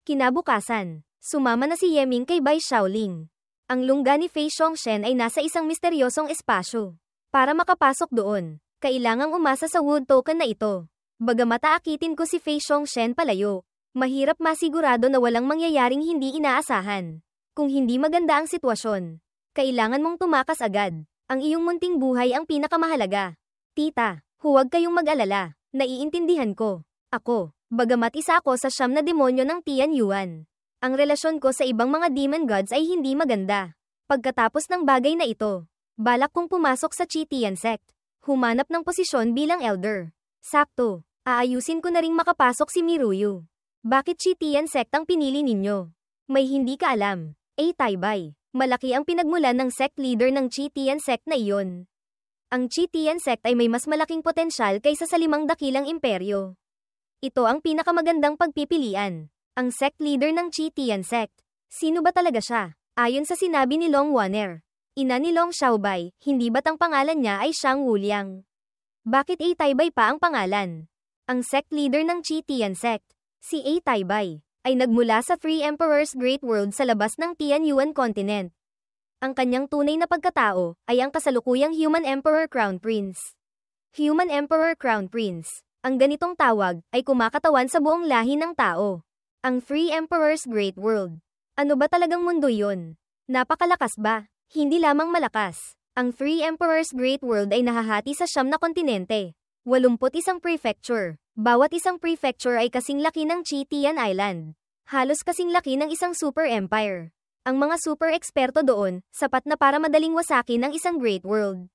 Kinabukasan, sumama na si Yeming kay Bai Shaoling. Ang lungga ni Fei Xiongchen ay nasa isang misteryosong espasyo. Para makapasok doon, kailangang umasa sa wood token na ito. Bagamat aakitin ko si Fei Xiongchen palayo, mahirap masigurado na walang mangyayaring hindi inaasahan. Kung hindi maganda ang sitwasyon, kailangan mong tumakas agad. Ang iyong munting buhay ang pinakamahalaga. Tita, huwag kayong mag-alala. Naiintindihan ko. Ako, bagamat isa ako sa 9 na demonyo ng Tian Yuan. Ang relasyon ko sa ibang mga demon gods ay hindi maganda. Pagkatapos ng bagay na ito, balak kong pumasok sa Chi Tian sect. Humanap ng posisyon bilang elder. Sakto, aayusin ko na ring makapasok si Miruyu. Bakit Chi Tian sect ang pinili ninyo? May hindi ka alam. Taibay. Malaki ang pinagmulan ng sect leader ng Chi Tian sect na iyon. Ang Chi Tian sect ay may mas malaking potensyal kaysa sa 5 dakilang imperyo. Ito ang pinakamagandang pagpipilian. Ang sect leader ng Chi Tian sect. Sino ba talaga siya? Ayon sa sinabi ni Long Waner, ina ni Long Xiaobai, hindi ba't ang pangalan niya ay Shang Wuliang? Bakit Taibay pa ang pangalan? Ang sect leader ng Chi Tian sect, si Taibay, ay nagmula sa Three Emperors Great World sa labas ng Tian Yuan Continent. Ang kanyang tunay na pagkatao ay ang kasalukuyang Human Emperor Crown Prince. Human Emperor Crown Prince, ang ganitong tawag ay kumakatawan sa buong lahi ng tao. Ang Three Emperors Great World. Ano ba talagang mundo yun? Napakalakas ba? Hindi lamang malakas. Ang Three Emperors Great World ay nahahati sa 9 na kontinente. 81 prefecture. Bawat isang prefecture ay kasing laki ng Chi Tian Island. Halos kasing laki ng isang super empire. Ang mga super eksperto doon, sapat na para madaling wasakin ng isang great world.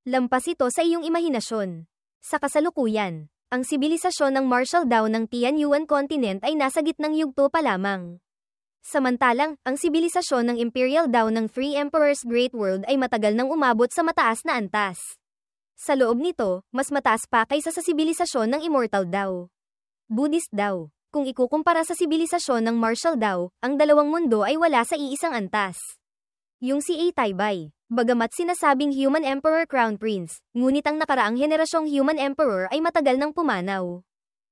Lampas ito sa iyong imahinasyon. Sa kasalukuyan, ang sibilisasyon ng martial Dao ng Tian Yuan Continent ay nasa gitnang yugto pa lamang. Samantalang, ang sibilisasyon ng Imperial Dao ng Three Emperors Great World ay matagal nang umabot sa mataas na antas. Sa loob nito, mas mataas pa kaysa sa sibilisasyon ng Immortal Dao. Buddhist Dao. Kung ikukumpara sa sibilisasyon ng Martial Dao, ang dalawang mundo ay wala sa iisang antas. Yung si Taibay, bagamat sinasabing Human Emperor Crown Prince, ngunit ang nakaraang henerasyong Human Emperor ay matagal nang pumanaw.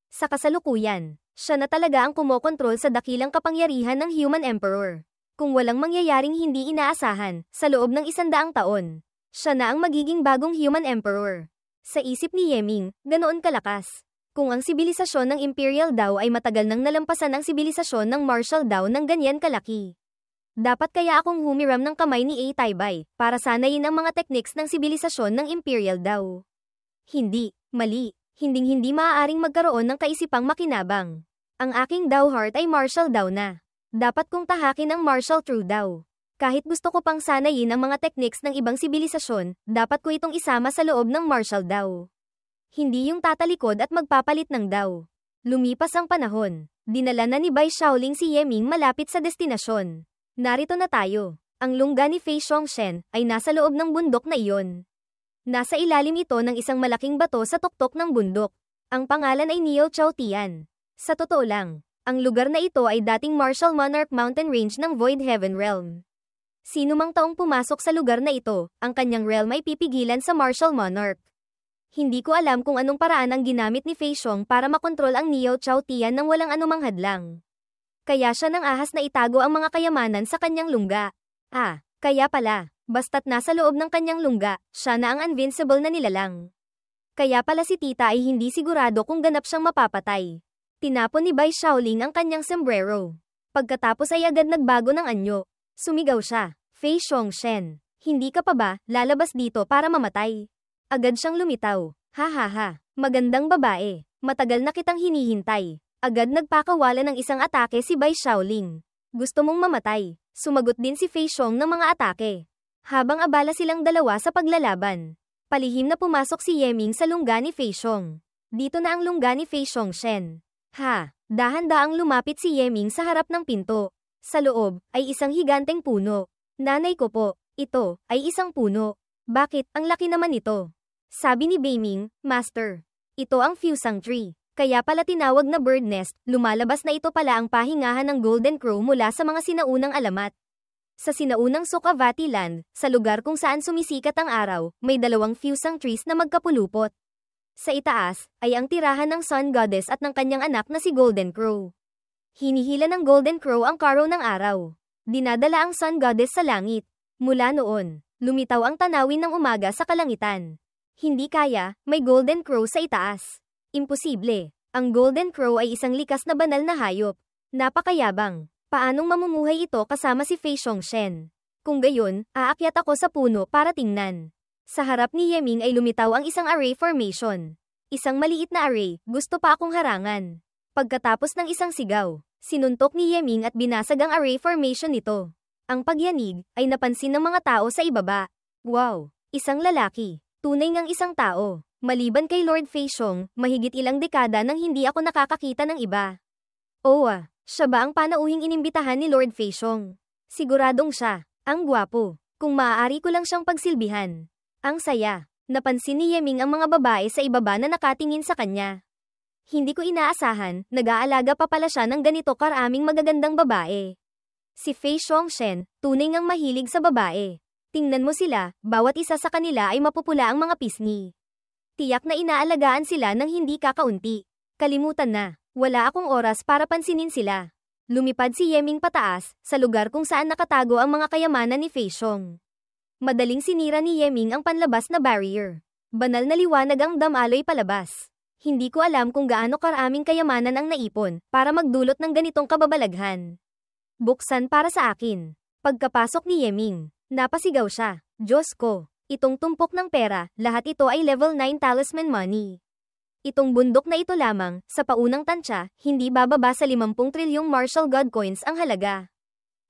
Sa kasalukuyan, siya na talaga ang kumokontrol sa dakilang kapangyarihan ng Human Emperor. Kung walang mangyayaring hindi inaasahan, sa loob ng 100 taon, siya na ang magiging bagong Human Emperor. Sa isip ni Yeming, ganoon kalakas. Kung ang sibilisasyon ng Imperial Dao ay matagal nang nalampasan ang sibilisasyon ng Martial Dao ng ganyan kalaki. Dapat kaya akong humiram ng kamay ni Taibay para sanayin ang mga techniques ng sibilisasyon ng Imperial Dao. Hindi, mali. Hinding-hindi maaaring magkaroon ng kaisipang makinabang. Ang aking Dao Heart ay Martial Dao na. Dapat kong tahakin ang Martial True Dao. Kahit gusto ko pang sanayin ang mga techniques ng ibang sibilisasyon, dapat ko itong isama sa loob ng Martial Dao. Hindi yung tatalikod at magpapalit ng Dao. Lumipas ang panahon. Dinala na ni Bai Shaoling si Yeming malapit sa destinasyon. Narito na tayo. Ang lungga ni Fei Xiongchen ay nasa loob ng bundok na iyon. Nasa ilalim ito ng isang malaking bato sa tuktok ng bundok. Ang pangalan ay Niao Chao Tian. Sa totoo lang, ang lugar na ito ay dating Martial Monarch Mountain Range ng Void Heaven Realm. Sino mang taong pumasok sa lugar na ito, ang kanyang realm ay pipigilan sa Martial Monarch. Hindi ko alam kung anong paraan ang ginamit ni Fei Xiong para makontrol ang Niao Chao Tian nang walang anumang hadlang. Kaya siya nang ahas na itago ang mga kayamanan sa kanyang lungga. Kaya pala, basta't nasa loob ng kanyang lungga, siya na ang invincible na nilalang. Kaya pala si tita ay hindi sigurado kung ganap siyang mapapatay. Tinapon ni Bai Shaoling ang kanyang sombrero. Pagkatapos ay agad nagbago ng anyo. Sumigaw siya, Fei Xiongchen, hindi ka pa ba lalabas dito para mamatay? Agad siyang lumitaw, ha, magandang babae, matagal na kitang hinihintay. Agad nagpakawala ng isang atake si Bai Shaoling. Gusto mong mamatay? Sumagot din si Fei Xiong ng mga atake. Habang abala silang dalawa sa paglalaban, palihim na pumasok si Yeming sa lungga ni Fei Xiong. Dito na ang lungga ni Fei Xiongchen. Dahan-daang lumapit si Yeming sa harap ng pinto. Sa loob ay isang higanteng puno. Nanay ko po, ito ay isang puno. Bakit ang laki naman ito? Sabi ni Beiming, Master. Ito ang Fusang Tree. Kaya pala tinawag na bird nest, lumalabas na ito pala ang pahingahan ng Golden Crow mula sa mga sinaunang alamat. Sa sinaunang Sukhavati Land, sa lugar kung saan sumisikat ang araw, may 2 Fusang trees na magkapulupot. Sa itaas, ay ang tirahan ng Sun Goddess at ng kanyang anak na si Golden Crow. Hinihila ng Golden Crow ang Karo ng araw. Dinadala ang Sun Goddess sa langit. Mula noon, lumitaw ang tanawin ng umaga sa kalangitan. Hindi kaya, may Golden Crow sa itaas. Imposible. Ang Golden Crow ay isang likas na banal na hayop. Napakayabang. Paanong mamumuhay ito kasama si Fei Xiongxian? Kung gayon, aakyat ako sa puno para tingnan. Sa harap ni Yeming ay lumitaw ang isang array formation. Isang maliit na array, gusto pa akong harangan. Pagkatapos ng isang sigaw, sinuntok ni Yeming at binasag ang array formation nito. Ang pagyanig ay napansin ng mga tao sa ibaba. Wow! Isang lalaki. Tunay ngang isang tao. Maliban kay Lord Fei Xiong, mahigit ilang dekada nang hindi ako nakakakita ng iba. Siya ba ang panauhing inimbitahan ni Lord Fei Xiong? Siguradong siya. Ang gwapo. Kung maaari ko lang siyang pagsilbihan. Ang saya. Napansin ni Yeming ang mga babae sa ibaba na nakatingin sa kanya. Hindi ko inaasahan, nag-aalaga pa pala siya ng ganito karaming magagandang babae. Si Fei Xiongxian, tunay ngang mahilig sa babae. Tingnan mo sila, bawat isa sa kanila ay mapupula ang mga pisngi. Tiyak na inaalagaan sila ng hindi kakaunti. Kalimutan na, wala akong oras para pansinin sila. Lumipad si Yeming pataas, sa lugar kung saan nakatago ang mga kayamanan ni Fei Xiong. Madaling sinira ni Yeming ang panlabas na barrier. Banal na liwanag ang damaloy palabas. Hindi ko alam kung gaano karaming kayamanan ang naipon para magdulot ng ganitong kababalaghan. Buksan para sa akin. Pagkapasok ni Yeming, napasigaw siya. Diyos ko, itong tumpok ng pera, lahat ito ay level 9 talisman money. Itong bundok na ito lamang, sa paunang tansya, hindi bababa sa 50 trilyong martial god coins ang halaga.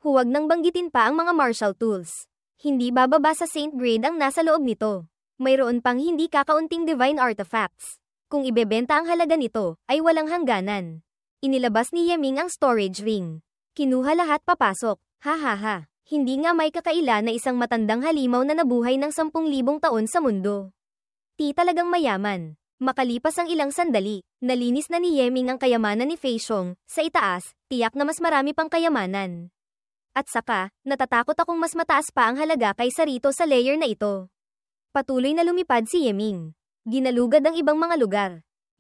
Huwag nang banggitin pa ang mga martial tools. Hindi bababa sa saint grade ang nasa loob nito. Mayroon pang hindi kakaunting divine artifacts. Kung ibebenta ang halaga nito, ay walang hangganan. Inilabas ni Yeming ang storage ring. Kinuha lahat papasok. Hahaha. Hindi nga may kakaila na isang matandang halimaw na nabuhay ng 10,000 taon sa mundo. Talagang mayaman. Makalipas ang ilang sandali, nalinis na ni Yeming ang kayamanan ni Fei Xiong. Sa itaas, tiyak na mas marami pang kayamanan. At saka, natatakot akong mas mataas pa ang halaga kaysa rito sa layer na ito. Patuloy na lumipad si Yeming. Ginalugad ang ibang mga lugar.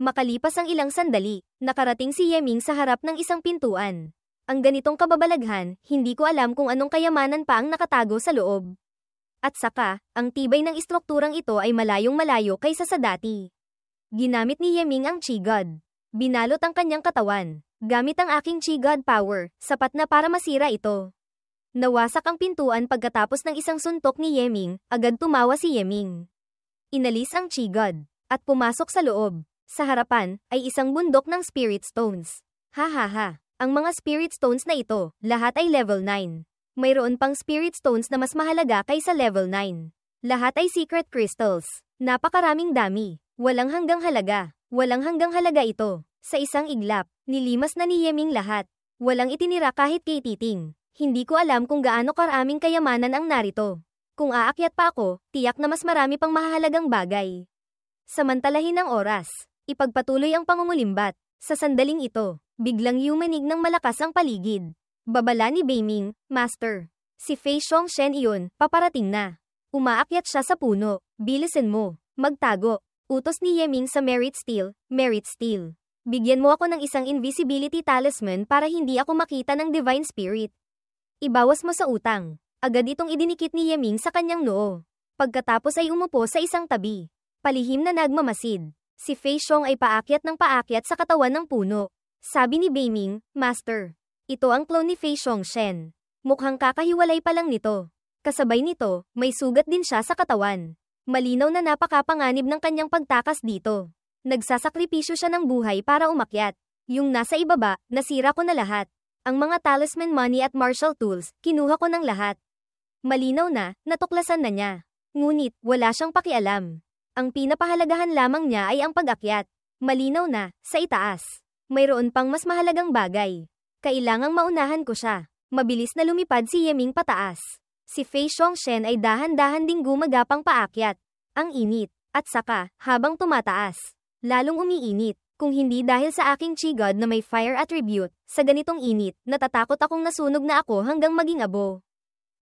Makalipas ang ilang sandali, nakarating si Yeming sa harap ng isang pintuan. Ang ganitong kababalaghan, hindi ko alam kung anong kayamanan pa ang nakatago sa loob. At saka, ang tibay ng istrukturang ito ay malayong malayo kaysa sa dati. Ginamit ni Yeming ang Chi God. Binalot ang kanyang katawan. Gamit ang aking Chi God power, sapat na para masira ito. Nawasak ang pintuan pagkatapos ng isang suntok ni Yeming, agad tumawa si Yeming. Inalis ang Chi God, at pumasok sa loob. Sa harapan, ay isang bundok ng Spirit Stones. Hahaha. Ang mga Spirit Stones na ito, lahat ay level 9. Mayroon pang Spirit Stones na mas mahalaga kaysa level 9. Lahat ay Secret Crystals. Napakaraming dami. Walang hanggang halaga. Walang hanggang halaga ito. Sa isang iglap, nilimas na ni Yeming lahat. Walang itinira kahit kay Titing. Hindi ko alam kung gaano karaming kayamanan ang narito. Kung aakyat pa ako, tiyak na mas marami pang mahahalagang bagay. Samantalahin ang oras. Ipagpatuloy ang pangungulimbat. Sa sandaling ito, biglang yumanig ng malakas ang paligid. Babala ni Beiming, Master. Si Fei Xiongxian iyon, paparating na. Umaakyat siya sa puno. Bilisan mo. Magtago. Utos ni Yeming sa Merit Steel. Bigyan mo ako ng isang invisibility talisman para hindi ako makita ng Divine Spirit. Ibawas mo sa utang. Agad itong idinikit ni Yeming sa kanyang noo. Pagkatapos ay umupo sa isang tabi. Palihim na nagmamasid. Si Fei Xiong ay paakyat ng paakyat sa katawan ng puno. Sabi ni Beiming, Master. Ito ang clone ni Fei Xiongxian. Mukhang kakahiwalay pa lang nito. Kasabay nito, may sugat din siya sa katawan. Malinaw na napakapanganib ng kanyang pagtakas dito. Nagsasakripisyo siya ng buhay para umakyat. Yung nasa ibaba, nasira ko na lahat. Ang mga talisman money at martial tools, kinuha ko ng lahat. Malinaw na, natuklasan na niya. Ngunit, wala siyang pakialam. Ang pinapahalagahan lamang niya ay ang pag-akyat. Malinaw na, sa itaas. Mayroon pang mas mahalagang bagay. Kailangang maunahan ko siya. Mabilis na lumipad si Yeming pataas. Si Fei Xiongxian ay dahan-dahan ding gumagapang paakyat. Ang init. At saka, habang tumataas, lalong umiinit. Kung hindi dahil sa aking Chi God na may fire attribute, sa ganitong init, natatakot akong nasunog na ako hanggang maging abo.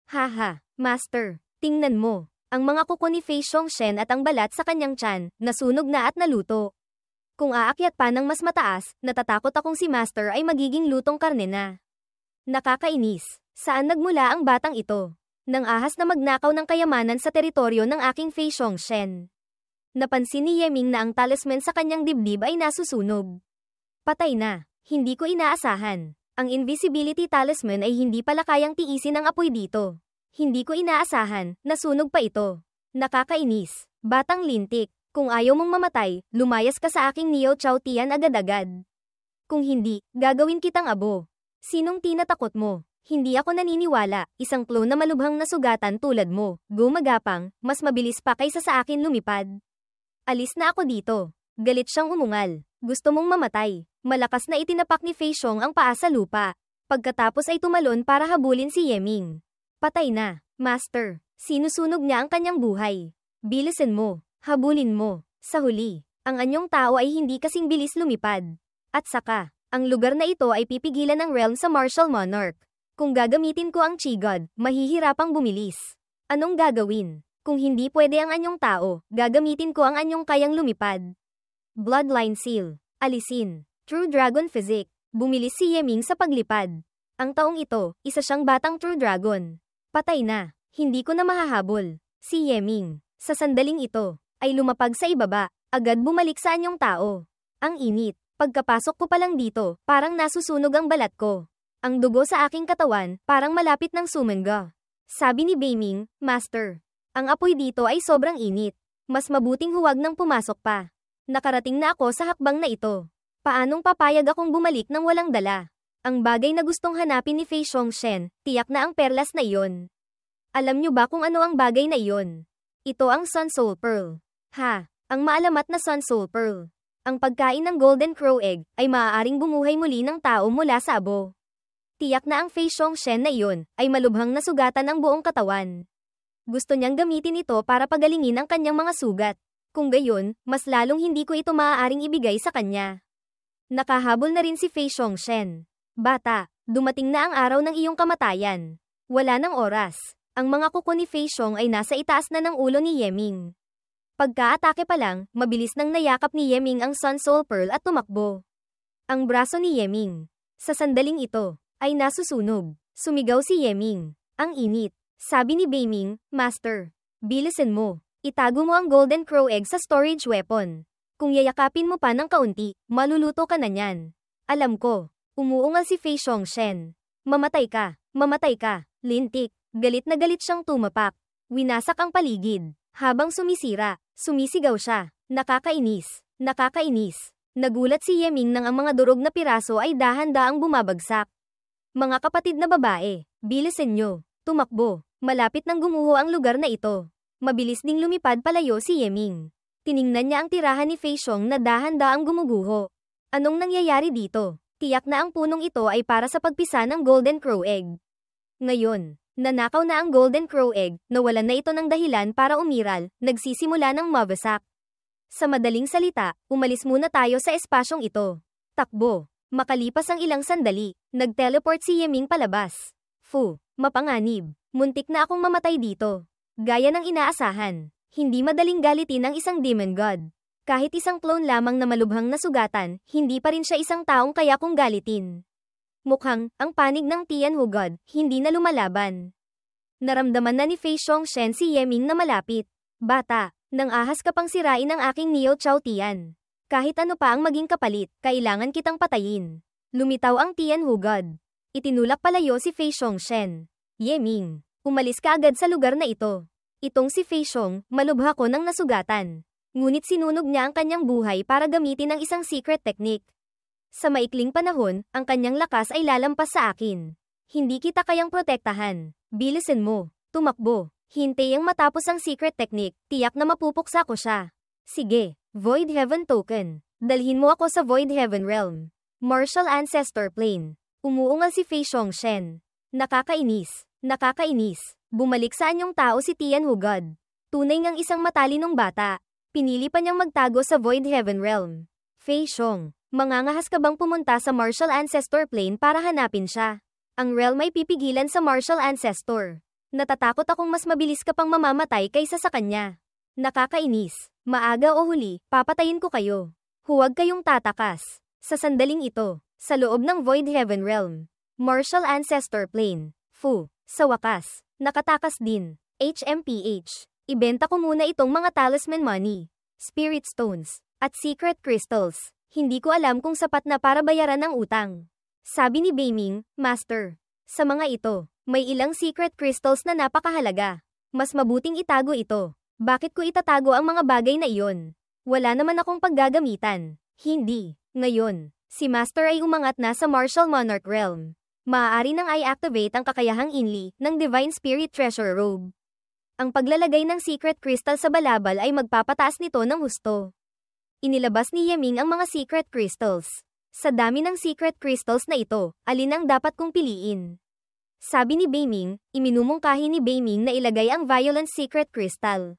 Haha, Master, tingnan mo. Ang mga kuko ni Fei Xiongxian at ang balat sa kanyang tiyan, nasunog na at naluto. Kung aakyat pa ng mas mataas, natatakot akong si Master ay magiging lutong karne na. Nakakainis. Saan nagmula ang batang ito? Nang ahas na magnakaw ng kayamanan sa teritoryo ng aking Fei Xiongxian. Napansin ni Yeming na ang talisman sa kanyang dibdib ay nasusunog. Patay na. Hindi ko inaasahan. Ang invisibility talisman ay hindi pala kayang tiisin ang apoy dito. Hindi ko inaasahan, nasunog pa ito. Nakakainis. Batang lintik. Kung ayaw mong mamatay, lumayas ka sa aking Neo Chao Tian agad-agad. Kung hindi, gagawin kitang abo. Sinong tinatakot mo? Hindi ako naniniwala, isang clone na malubhang nasugatan tulad mo, gumagapang, mas mabilis pa kaysa sa akin lumipad. Alis na ako dito. Galit siyang umungal. Gusto mong mamatay. Malakas na itinapak ni Fei Xiong ang paa sa lupa. Pagkatapos ay tumalon para habulin si Yeming. Patay na, Master. Sinusunog niya ang kanyang buhay. Bilisan mo. Habulin mo. Sa huli, ang anyong tao ay hindi kasing bilis lumipad. At saka, ang lugar na ito ay pipigilan ng realm sa Martial Monarch. Kung gagamitin ko ang Chi God, mahihirapang bumilis. Anong gagawin? Kung hindi pwede ang anyong tao, gagamitin ko ang anyong kayang lumipad. Bloodline Seal. Alisin. True Dragon Physique. Bumilis si Yeming sa paglipad. Ang taong ito, isa siyang batang True Dragon. Patay na. Hindi ko na mahahabol. Si Yeming, sa sandaling ito, ay lumapag sa ibaba, agad bumalik sa anyong tao. Ang init. Pagkapasok ko pa lang dito, parang nasusunog ang balat ko. Ang dugo sa aking katawan, parang malapit ng sumengga. Sabi ni Beiming, Master. Ang apoy dito ay sobrang init. Mas mabuting huwag nang pumasok pa. Nakarating na ako sa hakbang na ito. Paanong papayag akong bumalik nang walang dala? Ang bagay na gustong hanapin ni Fei Xiongxian, tiyak na ang perlas na iyon. Alam niyo ba kung ano ang bagay na iyon? Ito ang Sun Soul Pearl. Ha, ang maalamat na Sun Soul Pearl. Ang pagkain ng Golden Crow Egg ay maaaring bumuhay muli ng tao mula sa abo. Tiyak na ang Fei Xiongxian na iyon ay malubhang nasugatan ang buong katawan. Gusto niyang gamitin ito para pagalingin ang kanyang mga sugat. Kung gayon, mas lalong hindi ko ito maaaring ibigay sa kanya. Nakahabol na rin si Fei Xiongxian. Bata, dumating na ang araw ng iyong kamatayan. Wala nang oras. Ang mga kuko ni Fei Xiong ay nasa itaas na ng ulo ni Yeming. Pagka-atake pa lang, mabilis nang nayakap ni Yeming ang Sun Soul Pearl at tumakbo. Ang braso ni Yeming, sa sandaling ito, ay nasusunog. Sumigaw si Yeming. Ang init. Sabi ni Beiming, Master. Bilisan mo. Itago mo ang Golden Crow Egg sa storage weapon. Kung yayakapin mo pa ng kaunti, maluluto ka na niyan. Alam ko. Umuungal si Fei Xiongxian. Mamatay ka. Mamatay ka. Lintik. Galit na galit siyang tumapak. Winasak ang paligid. Habang sumisira, sumisigaw siya. Nakakainis. Nakakainis. Nagulat si Yeming nang ang mga durog na piraso ay dahan-daang bumabagsak. Mga kapatid na babae, bilisan nyo. Tumakbo. Malapit nang gumuho ang lugar na ito. Mabilis ding lumipad palayo si Yeming. Tiningnan niya ang tirahan ni Fei Xiong na dahan-daang gumuguho. Anong nangyayari dito? Tiyak na ang punong ito ay para sa pagpisa ng Golden Crow Egg. Ngayon, nanakaw na ang Golden Crow Egg, nawalan na ito ng dahilan para umiral, nagsisimula ng mabasak. Sa madaling salita, umalis muna tayo sa espasyong ito. Takbo. Makalipas ang ilang sandali, nag-teleport si Yeming palabas. Fu, mapanganib. Muntik na akong mamatay dito. Gaya ng inaasahan, hindi madaling galitin ang isang demon god. Kahit isang clone lamang na malubhang nasugatan, hindi pa rin siya isang taong kaya kong galitin. Mukhang, ang panig ng Tianhu God, hindi na lumalaban. Naramdaman na ni Fei Xiongxian si Yeming na malapit. Bata, nang ahas ka pang sirain ang aking Neo Chao Tian. Kahit ano pa ang maging kapalit, kailangan kitang patayin. Lumitaw ang Tianhu God. Itinulak palayo si Fei Xiongxian. Yeming, umalis ka agad sa lugar na ito. Itong si Fei Xiong, malubha ko ng nasugatan. Ngunit sinunog niya ang kanyang buhay para gamitin ang isang secret technique. Sa maikling panahon, ang kanyang lakas ay lalampas sa akin. Hindi kita kayang protektahan. Bilisan mo. Tumakbo. Hintay ang matapos ang secret technique, tiyak na mapupuksa ko siya. Sige, Void Heaven Token. Dalhin mo ako sa Void Heaven Realm. Martial Ancestor Plane. Umuungal si Fei Xiongxian. Nakakainis. Nakakainis. Bumalik sa anyong tao si Tianhu God. Tunay ngang isang matalinong bata. Pinili pa niyang magtago sa Void Heaven Realm. Fei Xiong. Mangangahas ka bang pumunta sa Martial Ancestor Plane para hanapin siya? Ang realm ay pipigilan sa Martial Ancestor. Natatakot akong mas mabilis ka pang mamamatay kaysa sa kanya. Nakakainis. Maaga o huli, papatayin ko kayo. Huwag kayong tatakas. Sa sandaling ito, sa loob ng Void Heaven Realm, Martial Ancestor Plane, sa wakas, nakatakas din. HMPH. Ibenta ko muna itong mga talisman money, spirit stones, at secret crystals. Hindi ko alam kung sapat na para bayaran ang utang. Sabi ni Beiming, Master. Sa mga ito, may ilang secret crystals na napakahalaga. Mas mabuting itago ito. Bakit ko itatago ang mga bagay na iyon? Wala naman akong paggagamitan. Hindi. Ngayon, si Master ay umangat na sa Martial Monarch Realm. Maaari nang i-activate ang kakayahang inli ng Divine Spirit Treasure Robe. Ang paglalagay ng secret crystal sa balabal ay magpapataas nito ng husto. Inilabas ni Yeming ang mga secret crystals. Sa dami ng secret crystals na ito, alin ang dapat kong piliin? Sabi ni Beiming, iminumungkahi ni Beiming na ilagay ang Violence Secret Crystal,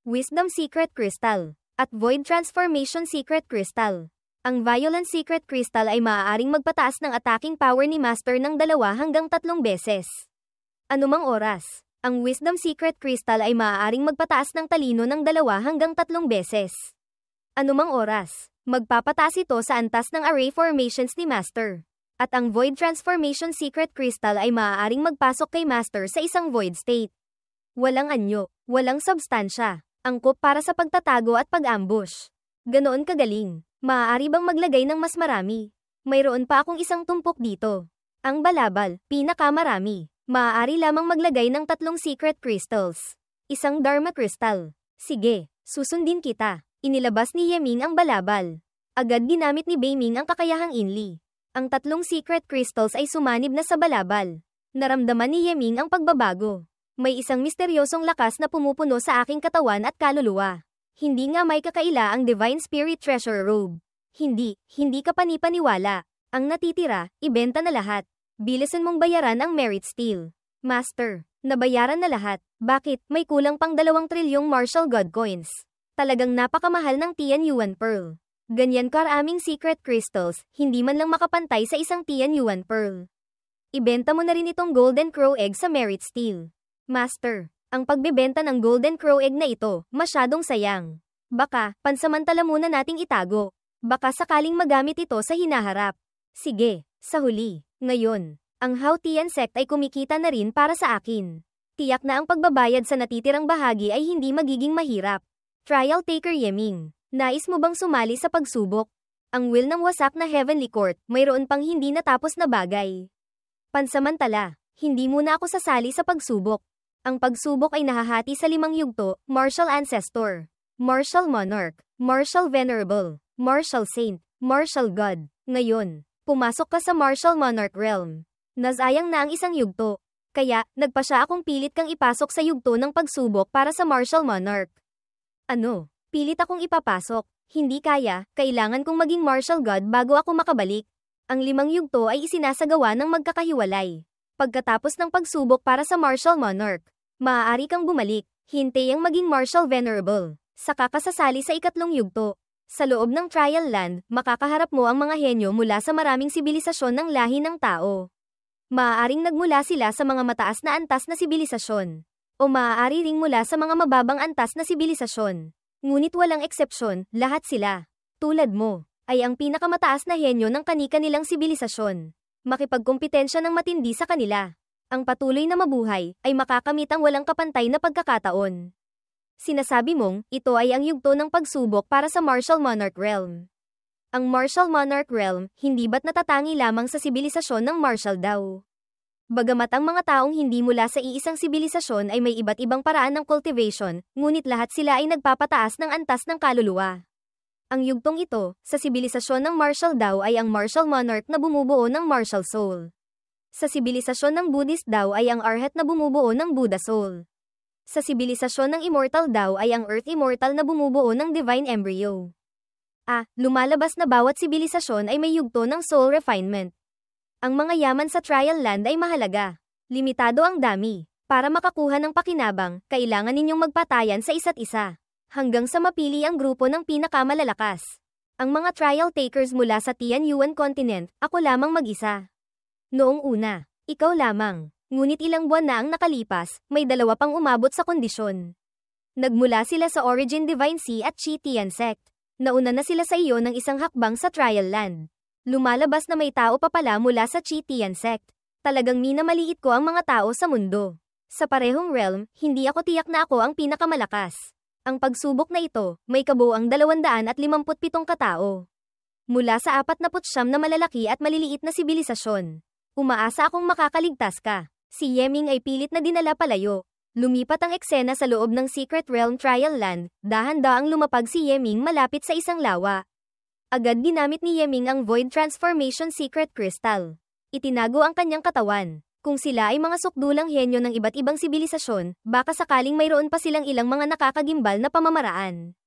Wisdom Secret Crystal, at Void Transformation Secret Crystal. Ang Violence Secret Crystal ay maaaring magpataas ng attacking power ni Master ng 2 hanggang 3 beses. Anumang oras, ang Wisdom Secret Crystal ay maaaring magpataas ng talino ng 2 hanggang 3 beses. Anumang oras, magpapataas ito sa antas ng array formations ni Master. At ang Void Transformation Secret Crystal ay maaaring magpasok kay Master sa isang void state. Walang anyo, walang substansya, angkop para sa pagtatago at pag-ambush. Ganoon kagaling. Maaari bang maglagay ng mas marami? Mayroon pa akong isang tumpok dito. Ang balabal, pinakamarami. Maaari lamang maglagay ng 3 secret crystals. Isang Dharma Crystal. Sige, susundin kita. Inilabas ni Yeming ang balabal. Agad ginamit ni Beiming ang kakayahang inli. Ang 3 secret crystals ay sumanib na sa balabal. Naramdaman ni Yeming ang pagbabago. May isang misteryosong lakas na pumupuno sa aking katawan at kaluluwa. Hindi nga may kakaila ang Divine Spirit Treasure Robe. Hindi ka panipaniwala. Ang natitira, ibenta na lahat. Bilisan mong bayaran ang Merit Steel. Master, nabayaran na lahat. Bakit, may kulang pang 2 trilyong Martial God Coins. Talagang napakamahal ng Tian Yuan Pearl. Ganyan karaming secret crystals, hindi man lang makapantay sa isang Tian Yuan Pearl. Ibenta mo na rin itong Golden Crow Egg sa Merit Steel. Master, ang pagbebenta ng Golden Crow Egg na ito, masyadong sayang. Baka, pansamantala muna nating itago. Baka sakaling magamit ito sa hinaharap. Sige, sa huli. Ngayon, ang Hao Tian Sect ay kumikita na rin para sa akin. Tiyak na ang pagbabayad sa natitirang bahagi ay hindi magiging mahirap. Trial Taker Yeming, nais mo bang sumali sa pagsubok? Ang will ng wasak na Heavenly Court, mayroon pang hindi natapos na bagay. Pansamantala, hindi muna ako sasali sa pagsubok. Ang pagsubok ay nahahati sa 5 yugto, Martial Ancestor, Martial Monarch, Martial Venerable, Martial Saint, Martial God. Ngayon, pumasok ka sa Martial Monarch Realm. Nasayang na ang isang yugto. Kaya, nagpasya akong pilit kang ipasok sa yugto ng pagsubok para sa Martial Monarch. Ano? Pilit akong ipapasok. Hindi kaya, kailangan kong maging Martial God bago ako makabalik. Ang 5 yugto ay isinasagawa ng magkakahiwalay. Pagkatapos ng pagsubok para sa Martial Monarch, maaari kang bumalik, hintayang maging Martial Venerable, saka kasasali sa 2 yugto. Sa loob ng Trial Land, makakaharap mo ang mga henyo mula sa maraming sibilisasyon ng lahi ng tao. Maaaring nagmula sila sa mga mataas na antas na sibilisasyon, o maaari ring mula sa mga mababang antas na sibilisasyon. Ngunit walang eksepsyon, lahat sila, tulad mo, ay ang pinakamataas na henyo ng kani-kanilang sibilisasyon. Makipagkompetensya ng matindi sa kanila. Ang patuloy na mabuhay ay makakamit ang walang kapantay na pagkakataon. Sinasabi mong, ito ay ang yugto ng pagsubok para sa Martial Monarch Realm. Ang Martial Monarch Realm, hindi ba't natatangi lamang sa sibilisasyon ng Martial daw? Bagamat ang mga taong hindi mula sa iisang sibilisasyon ay may iba't ibang paraan ng cultivation, ngunit lahat sila ay nagpapataas ng antas ng kaluluwa. Ang yugtong ito, sa sibilisasyon ng Martial daw ay ang Martial Monarch na bumubuo ng Martial Soul. Sa sibilisasyon ng Buddhist daw ay ang Arhat na bumubuo ng Buddha Soul. Sa sibilisasyon ng Immortal daw ay ang Earth Immortal na bumubuo ng Divine Embryo. Lumalabas na bawat sibilisasyon ay may yugto ng soul refinement. Ang mga yaman sa Trial Land ay mahalaga. Limitado ang dami. Para makakuha ng pakinabang, kailangan ninyong magpatayan sa isa't isa. Hanggang sa mapili ang grupo ng pinakamalalakas. Ang mga trial takers mula sa Tian Yuan Continent, ako lamang mag-isa. Noong una, ikaw lamang. Ngunit ilang buwan na ang nakalipas, may 2 pang umabot sa kondisyon. Nagmula sila sa Origin Divine Sea at Chi Tian Sect. Nauna na sila sa iyo ng isang hakbang sa trial land. Lumalabas na may tao pa pala mula sa Chitian sect. Talagang minamaliit ko ang mga tao sa mundo. Sa parehong realm, hindi ako tiyak na ako ang pinakamalakas. Ang pagsubok na ito, may kabuuang 257 katao. Mula sa 49 na malalaki at maliliit na sibilisasyon. Umaasa akong makakaligtas ka. Si Yeming ay pilit na dinala palayo. Lumipat ang eksena sa loob ng Secret Realm Trial Land, dahan-daang lumapag si Yeming malapit sa isang lawa. Agad ginamit ni Yeming ang Void Transformation Secret Crystal. Itinago ang kanyang katawan. Kung sila ay mga sukdulang henyo ng iba't ibang sibilisasyon, baka sakaling mayroon pa silang ilang mga nakakagimbal na pamamaraan.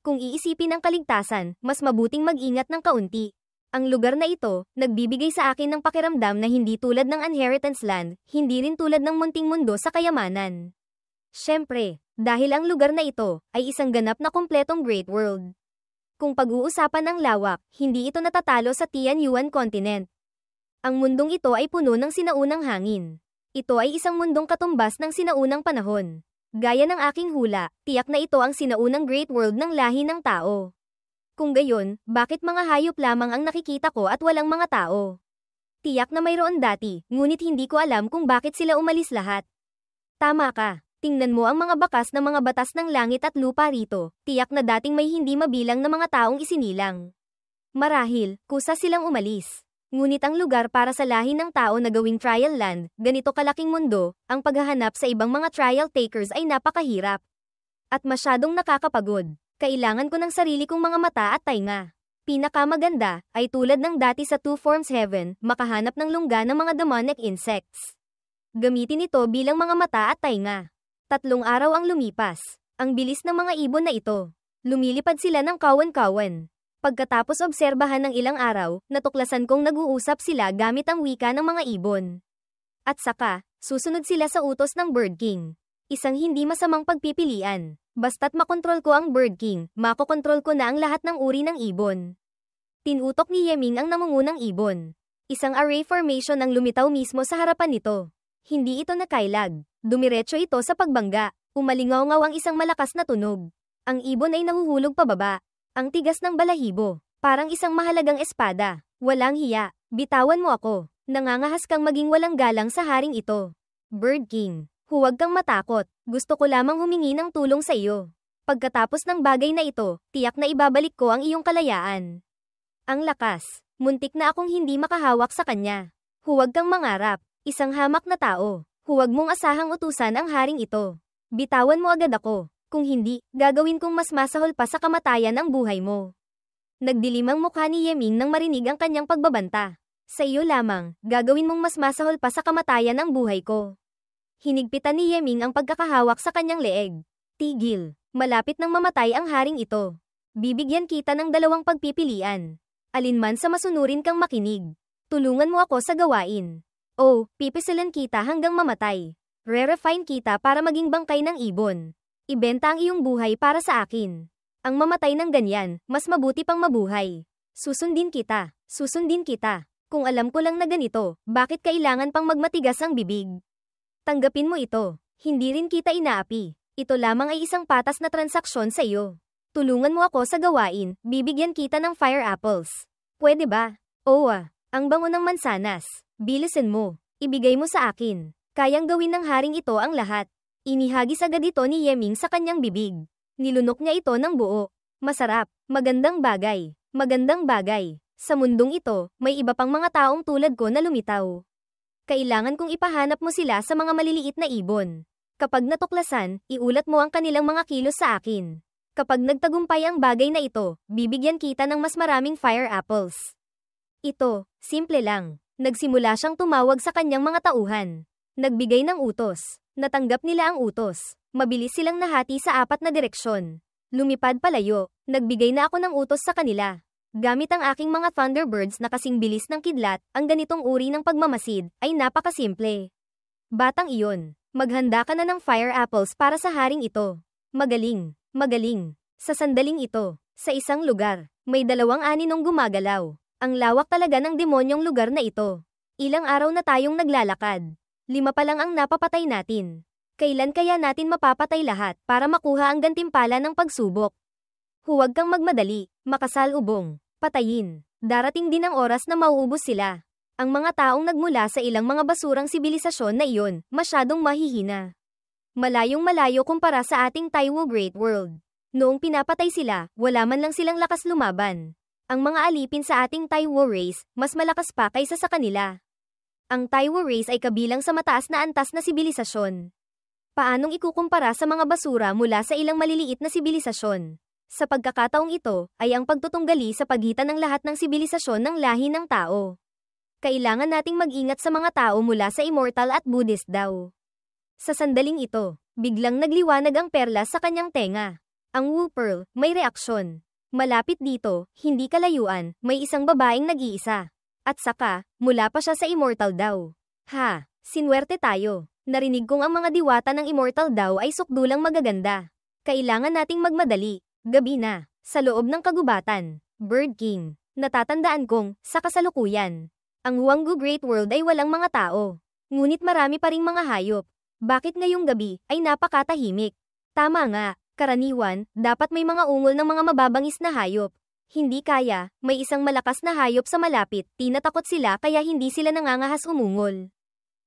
Kung iisipin ang kaligtasan, mas mabuting mag-ingat ng kaunti. Ang lugar na ito, nagbibigay sa akin ng pakiramdam na hindi tulad ng Inheritance Land, hindi rin tulad ng munting mundo sa kayamanan. Siyempre, dahil ang lugar na ito, ay isang ganap na kumpletong Great World. Kung pag-uusapan ang lawak, hindi ito natatalo sa Tianyuan Continent. Ang mundong ito ay puno ng sinaunang hangin. Ito ay isang mundong katumbas ng sinaunang panahon. Gaya ng aking hula, tiyak na ito ang sinaunang Great World ng lahi ng tao. Kung gayon, bakit mga hayop lamang ang nakikita ko at walang mga tao? Tiyak na mayroon dati, ngunit hindi ko alam kung bakit sila umalis lahat. Tama ka, tingnan mo ang mga bakas ng mga batas ng langit at lupa rito, tiyak na dating may hindi mabilang na mga taong isinilang. Marahil, kusa silang umalis. Ngunit ang lugar para sa lahi ng tao na gawing trial land, ganito kalaking mundo, ang paghahanap sa ibang mga trial takers ay napakahirap. At masyadong nakakapagod. Kailangan ko ng sarili kong mga mata at tainga. Pinakamaganda, ay tulad ng dati sa Two Forms Heaven, makahanap ng lungga ng mga demonic insects. Gamitin ito bilang mga mata at tainga. 3 araw ang lumipas. Ang bilis ng mga ibon na ito. Lumilipad sila ng kawan-kawan. Pagkatapos obserbahan ng ilang araw, natuklasan kong nag-uusap sila gamit ang wika ng mga ibon. At saka, susunod sila sa utos ng Bird King. Isang hindi masamang pagpipilian. Basta't makontrol ko ang Bird King, makokontrol ko na ang lahat ng uri ng ibon. Tinutok ni Yeming ang namungunang ibon. Isang array formation ang lumitaw mismo sa harapan nito. Hindi ito nakailag. Dumiretso ito sa pagbangga. Umalingaw-ngaw ang isang malakas na tunog. Ang ibon ay nahuhulog pababa. Ang tigas ng balahibo, parang isang mahalagang espada. Walang hiya, bitawan mo ako. Nangangahas kang maging walang galang sa haring ito. Bird King, huwag kang matakot. Gusto ko lamang humingi ng tulong sa iyo. Pagkatapos ng bagay na ito, tiyak na ibabalik ko ang iyong kalayaan. Ang lakas, muntik na akong hindi makahawak sa kanya. Huwag kang mangarap, isang hamak na tao. Huwag mong asahang utusan ang haring ito. Bitawan mo agad ako. Kung hindi, gagawin kong mas masahol pa sa kamatayan ang buhay mo. Nagdilim ang mukha ni Yeming nang marinig ang kanyang pagbabanta. Sa iyo lamang, gagawin mong mas masahol pa sa kamatayan ang buhay ko. Hinigpitan ni Yeming ang pagkakahawak sa kanyang leeg. Tigil, malapit nang mamatay ang haring ito. Bibigyan kita ng 2 pagpipilian. Alinman sa masunurin kang makinig. Tulungan mo ako sa gawain. O, pipisilan kita hanggang mamatay. Re-refine kita para maging bangkay ng ibon. Ibenta ang iyong buhay para sa akin. Ang mamatay ng ganyan, mas mabuti pang mabuhay. Susundin kita. Susundin kita. Kung alam ko lang na ganito, bakit kailangan pang magmatigas ang bibig? Tanggapin mo ito. Hindi rin kita inaapi. Ito lamang ay isang patas na transaksyon sa iyo. Tulungan mo ako sa gawain, bibigyan kita ng fire apples. Pwede ba? Owa, ang bango ng mansanas. Bilisan mo. Ibigay mo sa akin. Kayang gawin ng haring ito ang lahat. Inihagis agad ito ni Yeming sa kanyang bibig. Nilunok niya ito ng buo. Masarap, magandang bagay, magandang bagay. Sa mundong ito, may iba pang mga taong tulad ko na lumitaw. Kailangan kong ipahanap mo sila sa mga maliliit na ibon. Kapag natuklasan, iulat mo ang kanilang mga kilos sa akin. Kapag nagtagumpay ang bagay na ito, bibigyan kita ng mas maraming fire apples. Ito, simple lang. Nagsimula siyang tumawag sa kanyang mga tauhan. Nagbigay ng utos. Natanggap nila ang utos. Mabilis silang nahati sa 4 na direksyon. Lumipad palayo. Nagbigay na ako ng utos sa kanila. Gamit ang aking mga Thunderbirds na kasing bilis ng kidlat, ang ganitong uri ng pagmamasid ay napakasimple. Batang iyon, maghanda ka na ng fire apples para sa haring ito. Magaling, magaling. Sa sandaling ito, sa isang lugar, may 2 aninong gumagalaw. Ang lawak talaga ng demonyong lugar na ito. Ilang araw na tayong naglalakad. 5 pa lang ang napapatay natin. Kailan kaya natin mapapatay lahat para makuha ang gantimpala ng pagsubok? Huwag kang magmadali, makasalubong, patayin. Darating din ang oras na mauubos sila. Ang mga taong nagmula sa ilang mga basurang sibilisasyon na iyon, masyadong mahihina. Malayong-malayo kumpara sa ating Taiwo Great World. Noong pinapatay sila, wala man lang silang lakas lumaban. Ang mga alipin sa ating Taiwo race, mas malakas pa kaysa sa kanila. Ang Taiwo race ay kabilang sa mataas na antas na sibilisasyon. Paanong ikukumpara sa mga basura mula sa ilang maliliit na sibilisasyon? Sa pagkakataong ito, ay ang pagtutunggali sa pagitan ng lahat ng sibilisasyon ng lahi ng tao. Kailangan nating mag-ingat sa mga tao mula sa immortal at Buddhist daw. Sa sandaling ito, biglang nagliwanag ang perlas sa kanyang tenga. Ang Wu Pearl, may reaksyon. Malapit dito, hindi kalayuan, may isang babaeng nag-iisa. At saka, mula pa siya sa immortal daw. Ha, sinwerte tayo. Narinig kong ang mga diwata ng immortal daw ay sukdulang magaganda. Kailangan nating magmadali. Gabi na, sa loob ng kagubatan. Bird King. Natatandaan kong, sa kasalukuyan, ang Huanggu Great World ay walang mga tao. Ngunit marami pa ring mga hayop. Bakit ngayong gabi ay napakatahimik? Tama nga, karaniwan, dapat may mga ungol ng mga mababangis na hayop. Hindi kaya, may isang malakas na hayop sa malapit, tinatakot sila kaya hindi sila nangangahas umungol.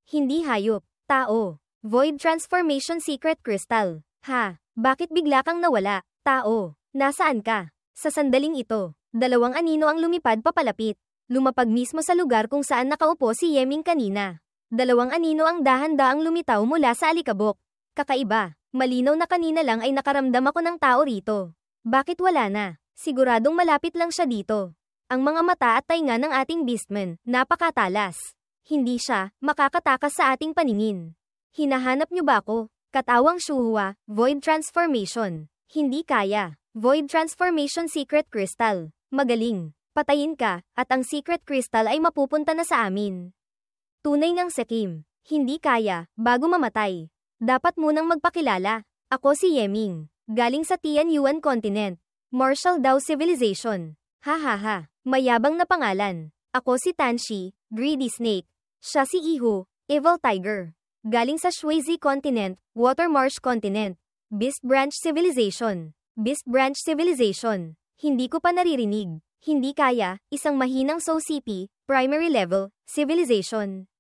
Hindi hayop, tao. Void Transformation Secret Crystal. Ha, bakit bigla kang nawala? Tao, nasaan ka? Sa sandaling ito, dalawang anino ang lumipad papalapit. Lumapag mismo sa lugar kung saan nakaupo si Yeming kanina. Dalawang anino ang dahan-daang lumitaw mula sa alikabok. Kakaiba, malinaw na kanina lang ay nakaramdam ako ng tao rito. Bakit wala na? Siguradong malapit lang siya dito. Ang mga mata at tainga ng ating beastman, napakatalas. Hindi siya makakatakas sa ating paningin. Hinahanap niyo ba ako? Katawang Shuhua, Void Transformation. Hindi kaya. Void Transformation Secret Crystal. Magaling. Patayin ka, at ang Secret Crystal ay mapupunta na sa amin. Tunay ngang Sekim. Hindi kaya, bago mamatay. Dapat munang magpakilala. Ako si Yeming. Galing sa Tianyuan Continent. Martial Dao Civilization. Ha. Mayabang na pangalan. Ako si Tanshi, Greedy Snake. Siya si Ihu, Evil Tiger. Galing sa Shuizi Continent, Water Marsh Continent. Beast Branch Civilization. Beast Branch Civilization. Hindi ko pa naririnig. Hindi kaya, isang mahinang SOCP, primary level, civilization.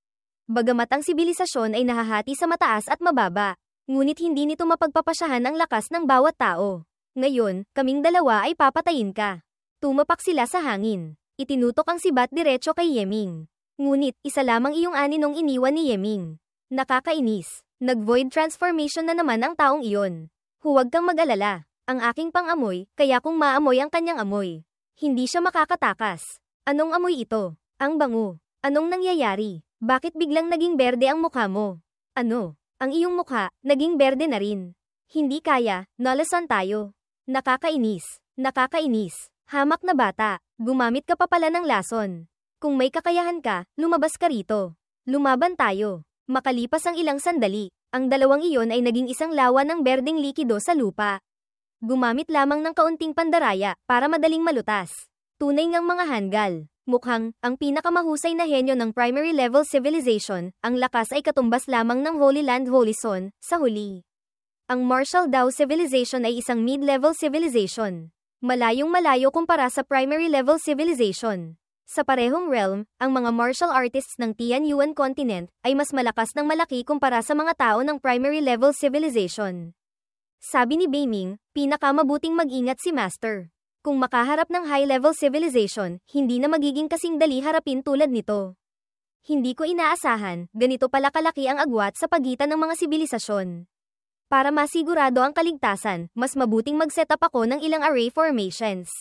Bagamat ang sibilisasyon ay nahahati sa mataas at mababa, ngunit hindi nito mapagpapasyahan ang lakas ng bawat tao. Ngayon, kaming dalawa ay papatayin ka. Tumapak sila sa hangin. Itinutok ang sibat diretso kay Yeming. Ngunit, isa lamang iyong aninong iniwan ni Yeming. Nakakainis. Nag-void transformation na naman ang taong iyon. Huwag kang mag-alala. Ang aking pang-amoy, kaya kung maamoy ang kanyang amoy. Hindi siya makakatakas. Anong amoy ito? Ang bango. Anong nangyayari? Bakit biglang naging berde ang mukha mo? Ano? Ang iyong mukha, naging berde na rin. Hindi kaya, nalasan tayo. Nakakainis. Nakakainis. Hamak na bata. Gumamit ka pa pala ng lason. Kung may kakayahan ka, lumabas ka rito. Lumaban tayo. Makalipas ang ilang sandali, ang dalawang iyon ay naging isang lawa ng berdeng likido sa lupa. Gumamit lamang ng kaunting pandaraya para madaling malutas. Tunay ngang mga hanggal. Mukhang, ang pinakamahusay na henyo ng primary level civilization, ang lakas ay katumbas lamang ng Holy Land Holy Son, sa huli. Ang Martial Dao Civilization ay isang mid-level civilization. Malayong-malayo kumpara sa primary level civilization. Sa parehong realm, ang mga martial artists ng Tianyuan Continent ay mas malakas ng malaki kumpara sa mga tao ng primary level civilization. Sabi ni Beiming, pinakamabuting mag-ingat si Master. Kung makaharap ng high-level civilization, hindi na magiging kasing dali harapin tulad nito. Hindi ko inaasahan, ganito pala kalaki ang agwat sa pagitan ng mga sibilisasyon. Para masigurado ang kaligtasan, mas mabuting mag-set up ako ng ilang array formations.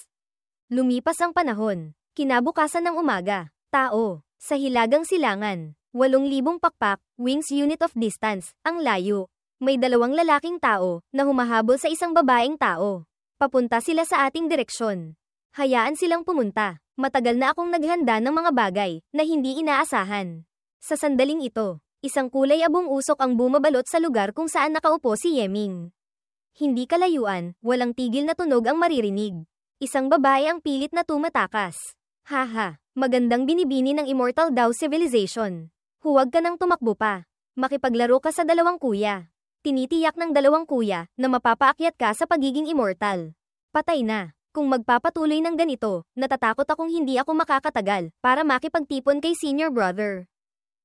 Lumipas ang panahon. Kinabukasan ng umaga. Tao. Sa hilagang silangan. 8,000 pakpak, wings unit of distance, ang layo. May dalawang lalaking tao, na humahabol sa isang babaeng tao. Papunta sila sa ating direksyon. Hayaan silang pumunta. Matagal na akong naghanda ng mga bagay, na hindi inaasahan. Sa sandaling ito, isang kulay abong usok ang bumabalot sa lugar kung saan nakaupo si Yeming. Hindi kalayuan, walang tigil na tunog ang maririnig. Isang babae ang pilit na tumatakas. Haha, magandang binibini ng Immortal Dao Civilization. Huwag ka nang tumakbo pa. Makipaglaro ka sa dalawang kuya. Tinitiyak ng dalawang kuya na mapapaakyat ka sa pagiging immortal. Patay na. Kung magpapatuloy ng ganito, natatakot akong hindi ako makakatagal para makipagtipon kay senior brother.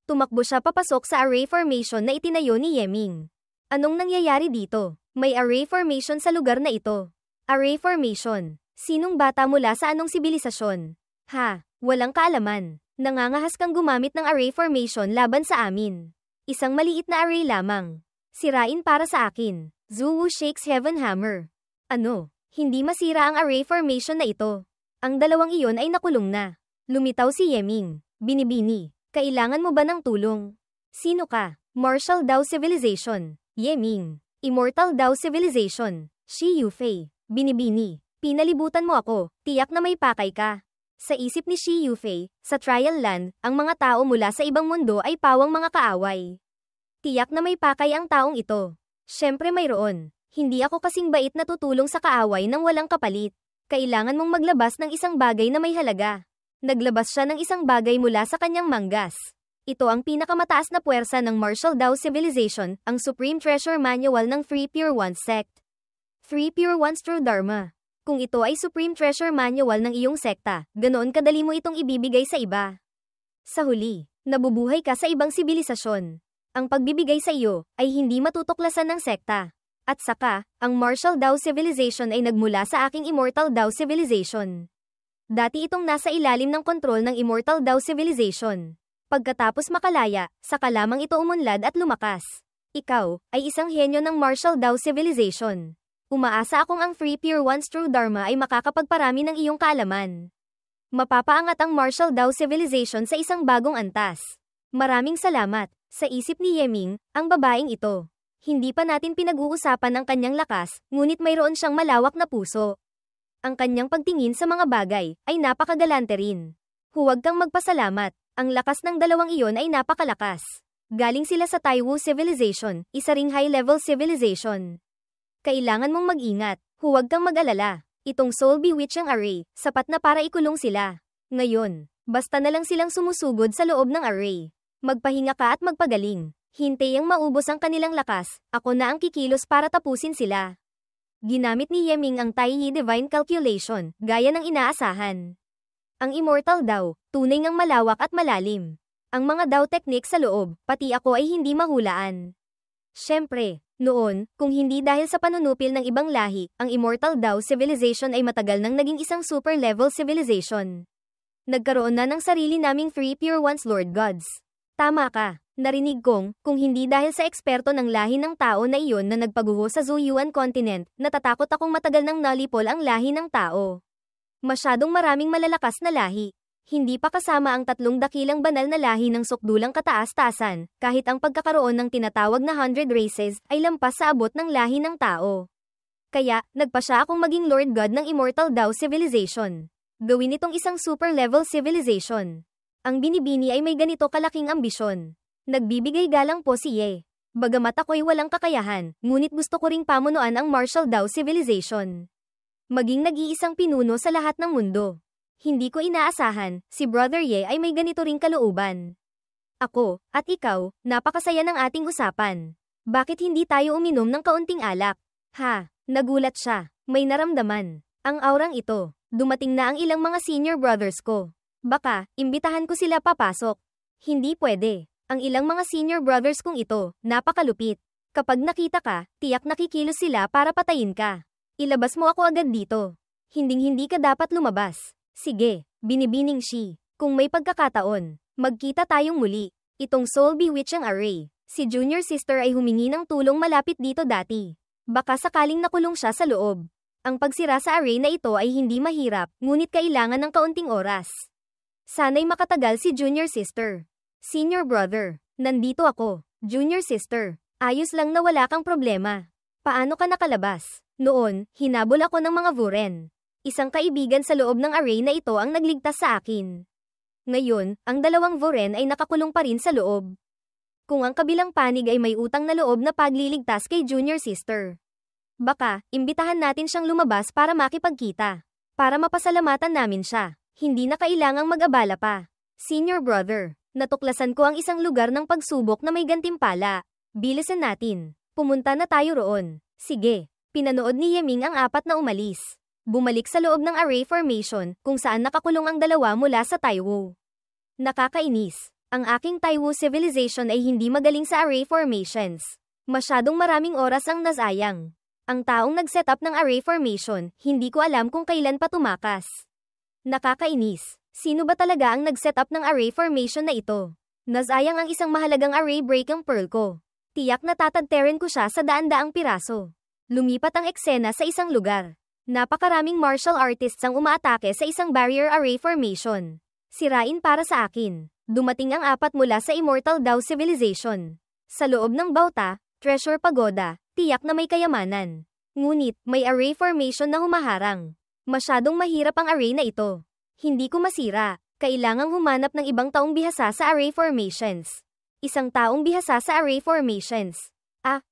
Tumakbo siya papasok sa array formation na itinayo ni Yeming. Anong nangyayari dito? May array formation sa lugar na ito. Array formation. Sinong bata mula sa anong sibilisasyon? Ha, walang kaalaman. Nangangahas kang gumamit ng array formation laban sa amin. Isang maliit na array lamang. Sirain para sa akin. Zhuwu shakes Heaven Hammer. Ano? Hindi masira ang array formation na ito. Ang dalawang iyon ay nakulong na. Lumitaw si Yeming. Binibini. Kailangan mo ba ng tulong? Sino ka? Martial Dao Civilization. Yeming. Immortal Dao Civilization. Shi Yufei. Binibini. Pinalibutan mo ako. Tiyak na may pakay ka. Sa isip ni Shi Yufei, sa Trial Land, ang mga tao mula sa ibang mundo ay pawang mga kaaway. Tiyak na may pakay ang taong ito. Siyempre mayroon. Hindi ako kasing bait na tutulong sa kaaway nang walang kapalit. Kailangan mong maglabas ng isang bagay na may halaga. Naglabas siya ng isang bagay mula sa kanyang manggas. Ito ang pinakamataas na puwersa ng Martial Dao Civilization, ang Supreme Treasure Manual ng Three Pure Ones Sect. Three Pure Ones True Dharma. Kung ito ay Supreme Treasure Manual ng iyong sekta, ganoon kadali mo itong ibibigay sa iba. Sa huli, nabubuhay ka sa ibang sibilisasyon. Ang pagbibigay sa iyo ay hindi matutuklasan ng sekta. At saka, ang Martial Dao Civilization ay nagmula sa aking Immortal Dao Civilization. Dati itong nasa ilalim ng kontrol ng Immortal Dao Civilization. Pagkatapos makalaya, saka lamang ito umunlad at lumakas. Ikaw, ay isang henyo ng Martial Dao Civilization. Umaasa akong ang Three Pure Ones True Dharma ay makakapagparami ng iyong kaalaman. Mapapaangat ang Martial Dao Civilization sa isang bagong antas. Maraming salamat. Sa isip ni Yeming, ang babaeng ito. Hindi pa natin pinag-uusapan ang kanyang lakas, ngunit mayroon siyang malawak na puso. Ang kanyang pagtingin sa mga bagay ay napakagalante rin. Huwag kang magpasalamat, ang lakas ng dalawang iyon ay napakalakas. Galing sila sa Taiwu Civilization, isa ring high-level civilization. Kailangan mong mag-ingat, huwag kang mag-alala. Itong Soul Bewitching Array, sapat na para ikulong sila. Ngayon, basta na lang silang sumusugod sa loob ng array. Magpahinga ka at magpagaling. Hintay ang maubos ang kanilang lakas, ako na ang kikilos para tapusin sila. Ginamit ni Yeming ang Taiyi Divine Calculation, gaya ng inaasahan. Ang Immortal Dao, tunay ngang malawak at malalim. Ang mga Dao technique sa loob, pati ako ay hindi mahulaan. Siyempre, noon, kung hindi dahil sa panunupil ng ibang lahi, ang Immortal Dao Civilization ay matagal nang naging isang super-level civilization. Nagkaroon na ng sarili naming Three Pure Ones Lord Gods. Tama ka. Narinig kong, kung hindi dahil sa eksperto ng lahi ng tao na iyon na nagpaguho sa Zuyuan Continent, natatakot akong matagal nang nalipol ang lahi ng tao. Masyadong maraming malalakas na lahi. Hindi pa kasama ang 3 dakilang banal na lahi ng sukdulang kataas-taasan, kahit ang pagkakaroon ng tinatawag na 100 races ay lampas sa abot ng lahi ng tao. Kaya, nagpasya akong maging Lord God ng Immortal Dao Civilization. Gawin itong isang super-level civilization. Ang binibini ay may ganito kalaking ambisyon. Nagbibigay galang po si Ye. Bagamat ako'y walang kakayahan, ngunit gusto ko ring pamunuan ang Martial Dao Civilization. Maging nag-iisang pinuno sa lahat ng mundo. Hindi ko inaasahan, si Brother Ye ay may ganito ring kalooban. Ako, at ikaw, napakasaya ng ating usapan. Bakit hindi tayo uminom ng kaunting alak? Ha, nagulat siya. May naramdaman. Ang aurang ito. Dumating na ang ilang mga senior brothers ko. Baka, imbitahan ko sila papasok. Hindi pwede. Ang ilang mga senior brothers kong ito, napakalupit. Kapag nakita ka, tiyak nakikilos sila para patayin ka. Ilabas mo ako agad dito. Hinding-hindi ka dapat lumabas. Sige, binibining Shi. Kung may pagkakataon, magkita tayong muli. Itong Soul Bewitching Array. Si Junior Sister ay humingi ng tulong malapit dito dati. Baka sakaling nakulong siya sa loob. Ang pagsira sa array na ito ay hindi mahirap, ngunit kailangan ng kaunting oras. Sana'y makatagal si Junior Sister. Senior Brother, nandito ako. Junior Sister, ayos lang na wala kang problema. Paano ka nakalabas? Noon, hinabol ako ng mga Vuren. Isang kaibigan sa loob ng array na ito ang nagligtas sa akin. Ngayon, ang 2 Vuren ay nakakulong pa rin sa loob. Kung ang kabilang panig ay may utang na loob na pagliligtas kay Junior Sister. Baka, imbitahan natin siyang lumabas para makipagkita. Para mapasalamatan namin siya. Hindi na kailangang mag-abala pa. Senior Brother, natuklasan ko ang isang lugar ng pagsubok na may gantimpala. Bilisan natin. Pumunta na tayo roon. Sige. Pinanood ni Yeming ang 4 na umalis. Bumalik sa loob ng array formation, kung saan nakakulong ang dalawa mula sa Taiwo. Nakakainis. Ang aking Taiwo civilization ay hindi magaling sa array formations. Masyadong maraming oras ang nasayang. Ang taong nag-setup ng array formation, hindi ko alam kung kailan pa tumakas. Nakakainis. Sino ba talaga ang nag-setup ng array formation na ito? Nasayang ang isang mahalagang array break ang pearl ko. Tiyak na tatagterin ko siya sa daan-daang piraso. Lumipat ang eksena sa isang lugar. Napakaraming martial artists ang umaatake sa isang barrier array formation. Sirain para sa akin. Dumating ang 4 mula sa Immortal Dao Civilization. Sa loob ng Bauta, Treasure Pagoda, tiyak na may kayamanan. Ngunit, may array formation na humaharang. Masyadong mahirap ang array na ito. Hindi ko masira. Kailangang humanap ng ibang taong bihasa sa array formations. Isang taong bihasa sa array formations.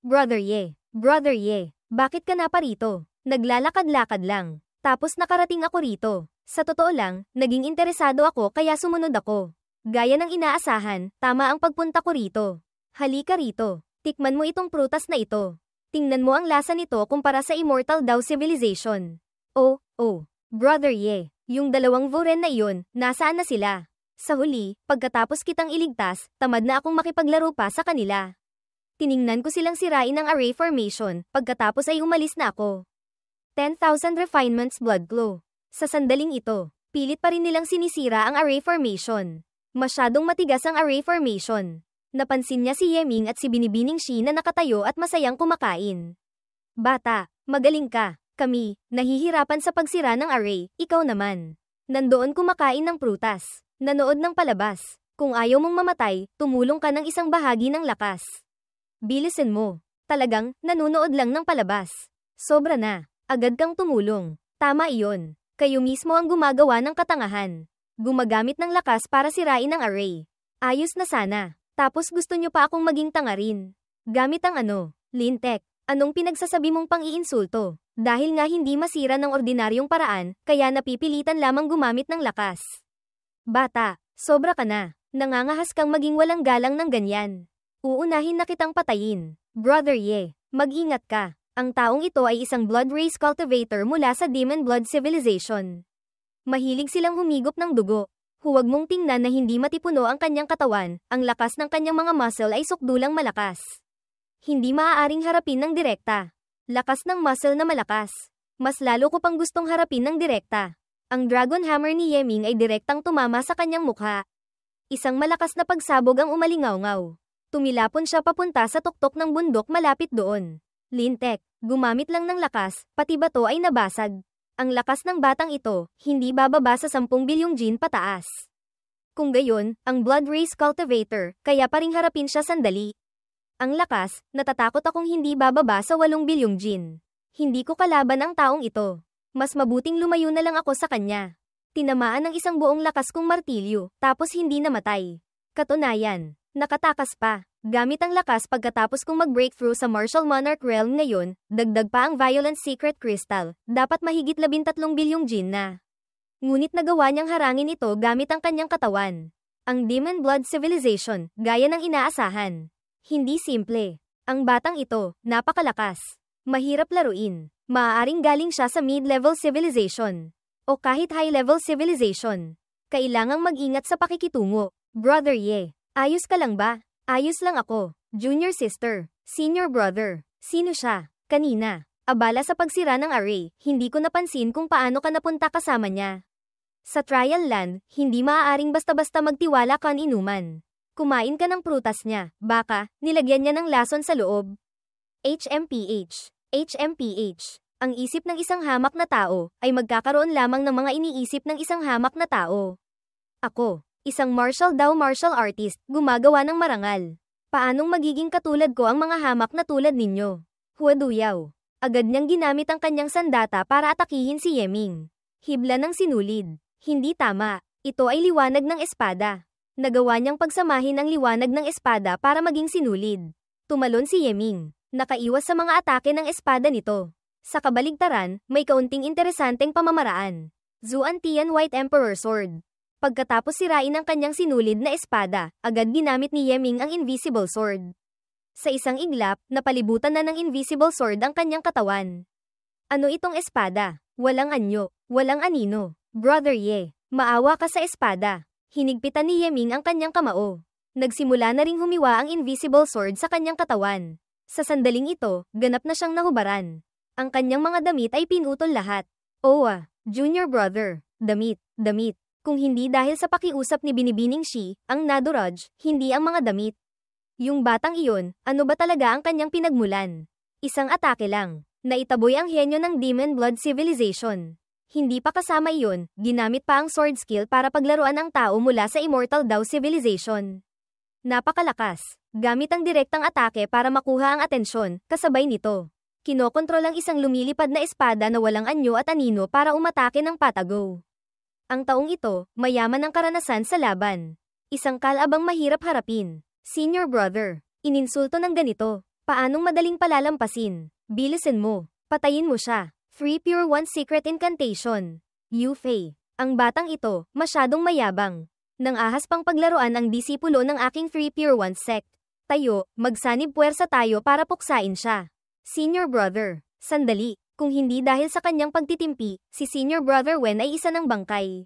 Brother Ye. Brother Ye, bakit ka na parito? Naglalakad-lakad lang. Tapos nakarating ako rito. Sa totoo lang, naging interesado ako kaya sumunod ako. Gaya ng inaasahan, tama ang pagpunta ko rito. Halika rito. Tikman mo itong prutas na ito. Tingnan mo ang lasa nito kumpara sa Immortal Dao Civilization. Oh, Brother Ye, yung 2 Voren na iyon, nasaan na sila? Sa huli, pagkatapos kitang iligtas, tamad na akong makipaglaro pa sa kanila. Tiningnan ko silang sirain ang array formation, pagkatapos ay umalis na ako. 10,000 refinements blood glow. Sa sandaling ito, pilit pa rin nilang sinisira ang array formation. Masyadong matigas ang array formation. Napansin niya si Yeming at si Binibining Shi na nakatayo at masayang kumakain. Bata, magaling ka. Kami, nahihirapan sa pagsira ng array, ikaw naman. Nandoon kumakain ng prutas. Nanood ng palabas. Kung ayaw mong mamatay, tumulong ka ng isang bahagi ng lakas. Bilisin mo. Talagang, nanonood lang ng palabas. Sobra na. Agad kang tumulong. Tama iyon. Kayo mismo ang gumagawa ng katangahan. Gumagamit ng lakas para sirain ang array. Ayos na sana. Tapos gusto nyo pa akong maging tanga rin. Gamit ang Lintek. Anong pinagsasabi mong pang-iinsulto? Dahil nga hindi masira ng ordinaryong paraan, kaya napipilitan lamang gumamit ng lakas. Bata, sobra ka na. Nangangahas kang maging walang galang ng ganyan. Uunahin na kitang patayin. Brother Ye, mag-ingat ka. Ang taong ito ay isang blood race cultivator mula sa Demon Blood Civilization. Mahilig silang humigop ng dugo. Huwag mong tingnan na hindi matipuno ang kanyang katawan, ang lakas ng kanyang mga muscle ay sukdulang malakas. Hindi maaaring harapin ng direkta. Lakas ng muscle na malakas. Mas lalo ko pang gustong harapin ng direkta. Ang Dragon Hammer ni Yeming ay direktang tumama sa kanyang mukha. Isang malakas na pagsabog ang umalingaw-ngaw. Tumilapon siya papunta sa tuktok ng bundok malapit doon. Lintek, gumamit lang ng lakas, pati bato ay nabasag. Ang lakas ng batang ito, hindi bababa sa 10 bilyong jin pataas. Kung gayon, ang Blood Race Cultivator, kaya pa ring harapin siya sandali. Ang lakas, natatakot akong hindi bababa sa 8 bilyong jin. Hindi ko kalaban ang taong ito. Mas mabuting lumayo na lang ako sa kanya. Tinamaan ng isang buong lakas kong martilyo, tapos hindi namatay. Katunayan, nakatakas pa. Gamit ang lakas pagkatapos kong mag-breakthrough sa Martial Monarch Realm ngayon, dagdag pa ang Violent Secret Crystal, dapat mahigit 13 bilyong jin na. Ngunit nagawa niyang harangin ito gamit ang kanyang katawan. Ang Demon Blood Civilization, gaya ng inaasahan. Hindi simple. Ang batang ito, napakalakas. Mahirap laruin. Maaaring galing siya sa mid-level civilization. O kahit high-level civilization. Kailangang mag-ingat sa pakikitungo. Brother Ye, ayos ka lang ba? Ayos lang ako. Junior sister. Senior brother. Sino siya? Kanina. Abala sa pagsira ng array, hindi ko napansin kung paano ka napunta kasama niya. Sa trial land, hindi maaaring basta-basta magtiwala kan inuman. Kumain ka ng prutas niya, baka, nilagyan niya ng lason sa loob. HMPH. HMPH. Ang isip ng isang hamak na tao, ay magkakaroon lamang ng mga iniisip ng isang hamak na tao. Ako. Isang martial artist, gumagawa ng marangal. Paanong magiging katulad ko ang mga hamak na tulad ninyo? Huaduyaw. Agad niyang ginamit ang kanyang sandata para atakihin si Yeming. Hibla ng sinulid. Hindi tama. Ito ay liwanag ng espada. Nagawa niyang pagsamahin ang liwanag ng espada para maging sinulid. Tumalon si Yeming. Nakaiwas sa mga atake ng espada nito. Sa kabaligtaran, may kaunting interesanteng pamamaraan. Zuantian White Emperor Sword. Pagkatapos sirain ang kanyang sinulid na espada, agad ginamit ni Yeming ang Invisible Sword. Sa isang iglap, napalibutan na ng Invisible Sword ang kanyang katawan. Ano itong espada? Walang anyo, walang anino. Brother Ye, maawa ka sa espada. Hinigpitan ni Yeming ang kanyang kamao. Nagsimula na ring humiwa ang invisible sword sa kanyang katawan. Sa sandaling ito, ganap na siyang nahubaran. Ang kanyang mga damit ay pinutol lahat. Junior brother, damit. Kung hindi dahil sa pakiusap ni Binibining Shi, ang Naduraj, hindi ang mga damit. Yung batang iyon, ano ba talaga ang kanyang pinagmulan? Isang atake lang. Naitaboy ang henyo ng Demon Blood Civilization. Hindi pa kasama iyon, ginamit pa ang sword skill para paglaruan ang tao mula sa Immortal Dao Civilization. Napakalakas. Gamit ang direktang atake para makuha ang atensyon, kasabay nito. Kinokontrol ang isang lumilipad na espada na walang anyo at anino para umatake ng patago. Ang taong ito, mayaman ang karanasan sa laban. Isang kalabang mahirap harapin. Senior brother, ininsulto ng ganito. Paanong madaling palalampasin? Bilisin mo. Patayin mo siya. Free Pure One Secret Incantation. Yu Fei. Ang batang ito, masyadong mayabang. Nang ahas pang paglaruan ang disipulo ng aking Free Pure One sect. Tayo, magsanib puwersa tayo para puksain siya. Senior brother, sandali. Kung hindi dahil sa kanyang pagtitimpi, si Senior Brother Wen ay isa ng bangkay.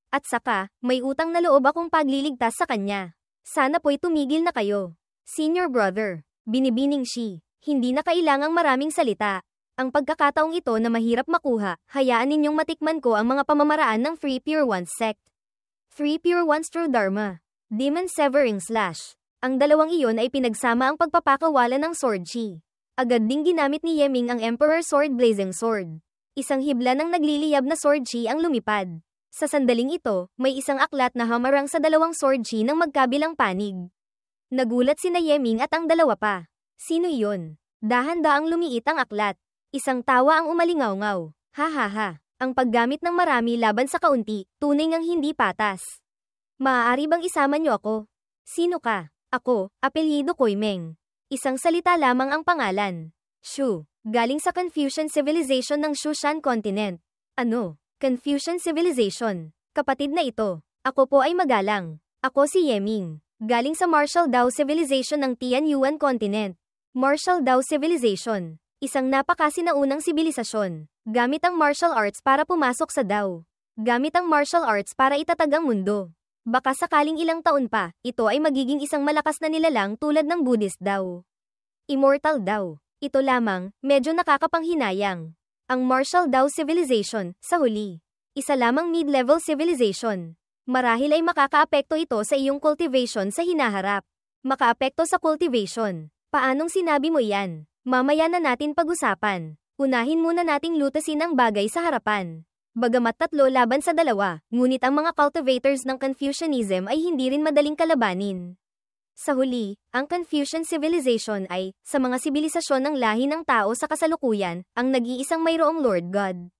At saka, may utang na loob akong pagliligtas sa kanya. Sana po'y tumigil na kayo. Senior Brother, Binibining Shi, hindi na kailangang maraming salita. Ang pagkakataong ito na mahirap makuha, hayaan ninyong matikman ko ang mga pamamaraan ng Free Pure One sect. Free Pure One's True Dharma. Demon Severing Slash. Ang dalawang iyon ay pinagsama ang pagpapakawala ng Sword Chi. Agad ding ginamit ni Yeming ang Emperor Sword Blazing Sword. Isang hibla ng nagliliyab na Sword Chi ang lumipad. Sa sandaling ito, may isang aklat na hamarang sa dalawang Sword Chi ng magkabilang panig. Nagulat sina Yeming at ang dalawa pa. Sino iyon? Dahan-daang lumiit ang aklat. Isang tawa ang umalingaw-ngaw. Ha. Ang paggamit ng marami laban sa kaunti, tunay ngang hindi patas. Maaari bang isama niyo ako? Sino ka? Ako, apelyido ko'y Meng. Isang salita lamang ang pangalan. Shu, galing sa Confucian Civilization ng Shushan Continent. Ano? Confucian Civilization. Kapatid na ito. Ako po ay magalang. Ako si Yeming. Galing sa Martial Dao Civilization ng Tianyuan Continent. Martial Dao Civilization. Isang napakasinaunang sibilisasyon. Gamit ang martial arts para pumasok sa Dao. Gamit ang martial arts para itatag ang mundo. Baka sakaling ilang taon pa, ito ay magiging isang malakas na nilalang tulad ng Buddhist Dao. Immortal Dao. Ito lamang, medyo nakakapanghinayang. Ang Martial Dao Civilization, sa huli. Isa lamang mid-level civilization. Marahil ay makakaapekto ito sa iyong cultivation sa hinaharap. Makaapekto sa cultivation. Paanong sinabi mo yan? Mamaya na natin pag-usapan. Unahin muna nating lutasin ang bagay sa harapan. Bagamat 3 laban sa 2, ngunit ang mga cultivators ng Confucianism ay hindi rin madaling kalabanin. Sa huli, ang Confucian Civilization ay, sa mga sibilisasyon ng lahi ng tao sa kasalukuyan, ang nag-iisang mayroong Lord God.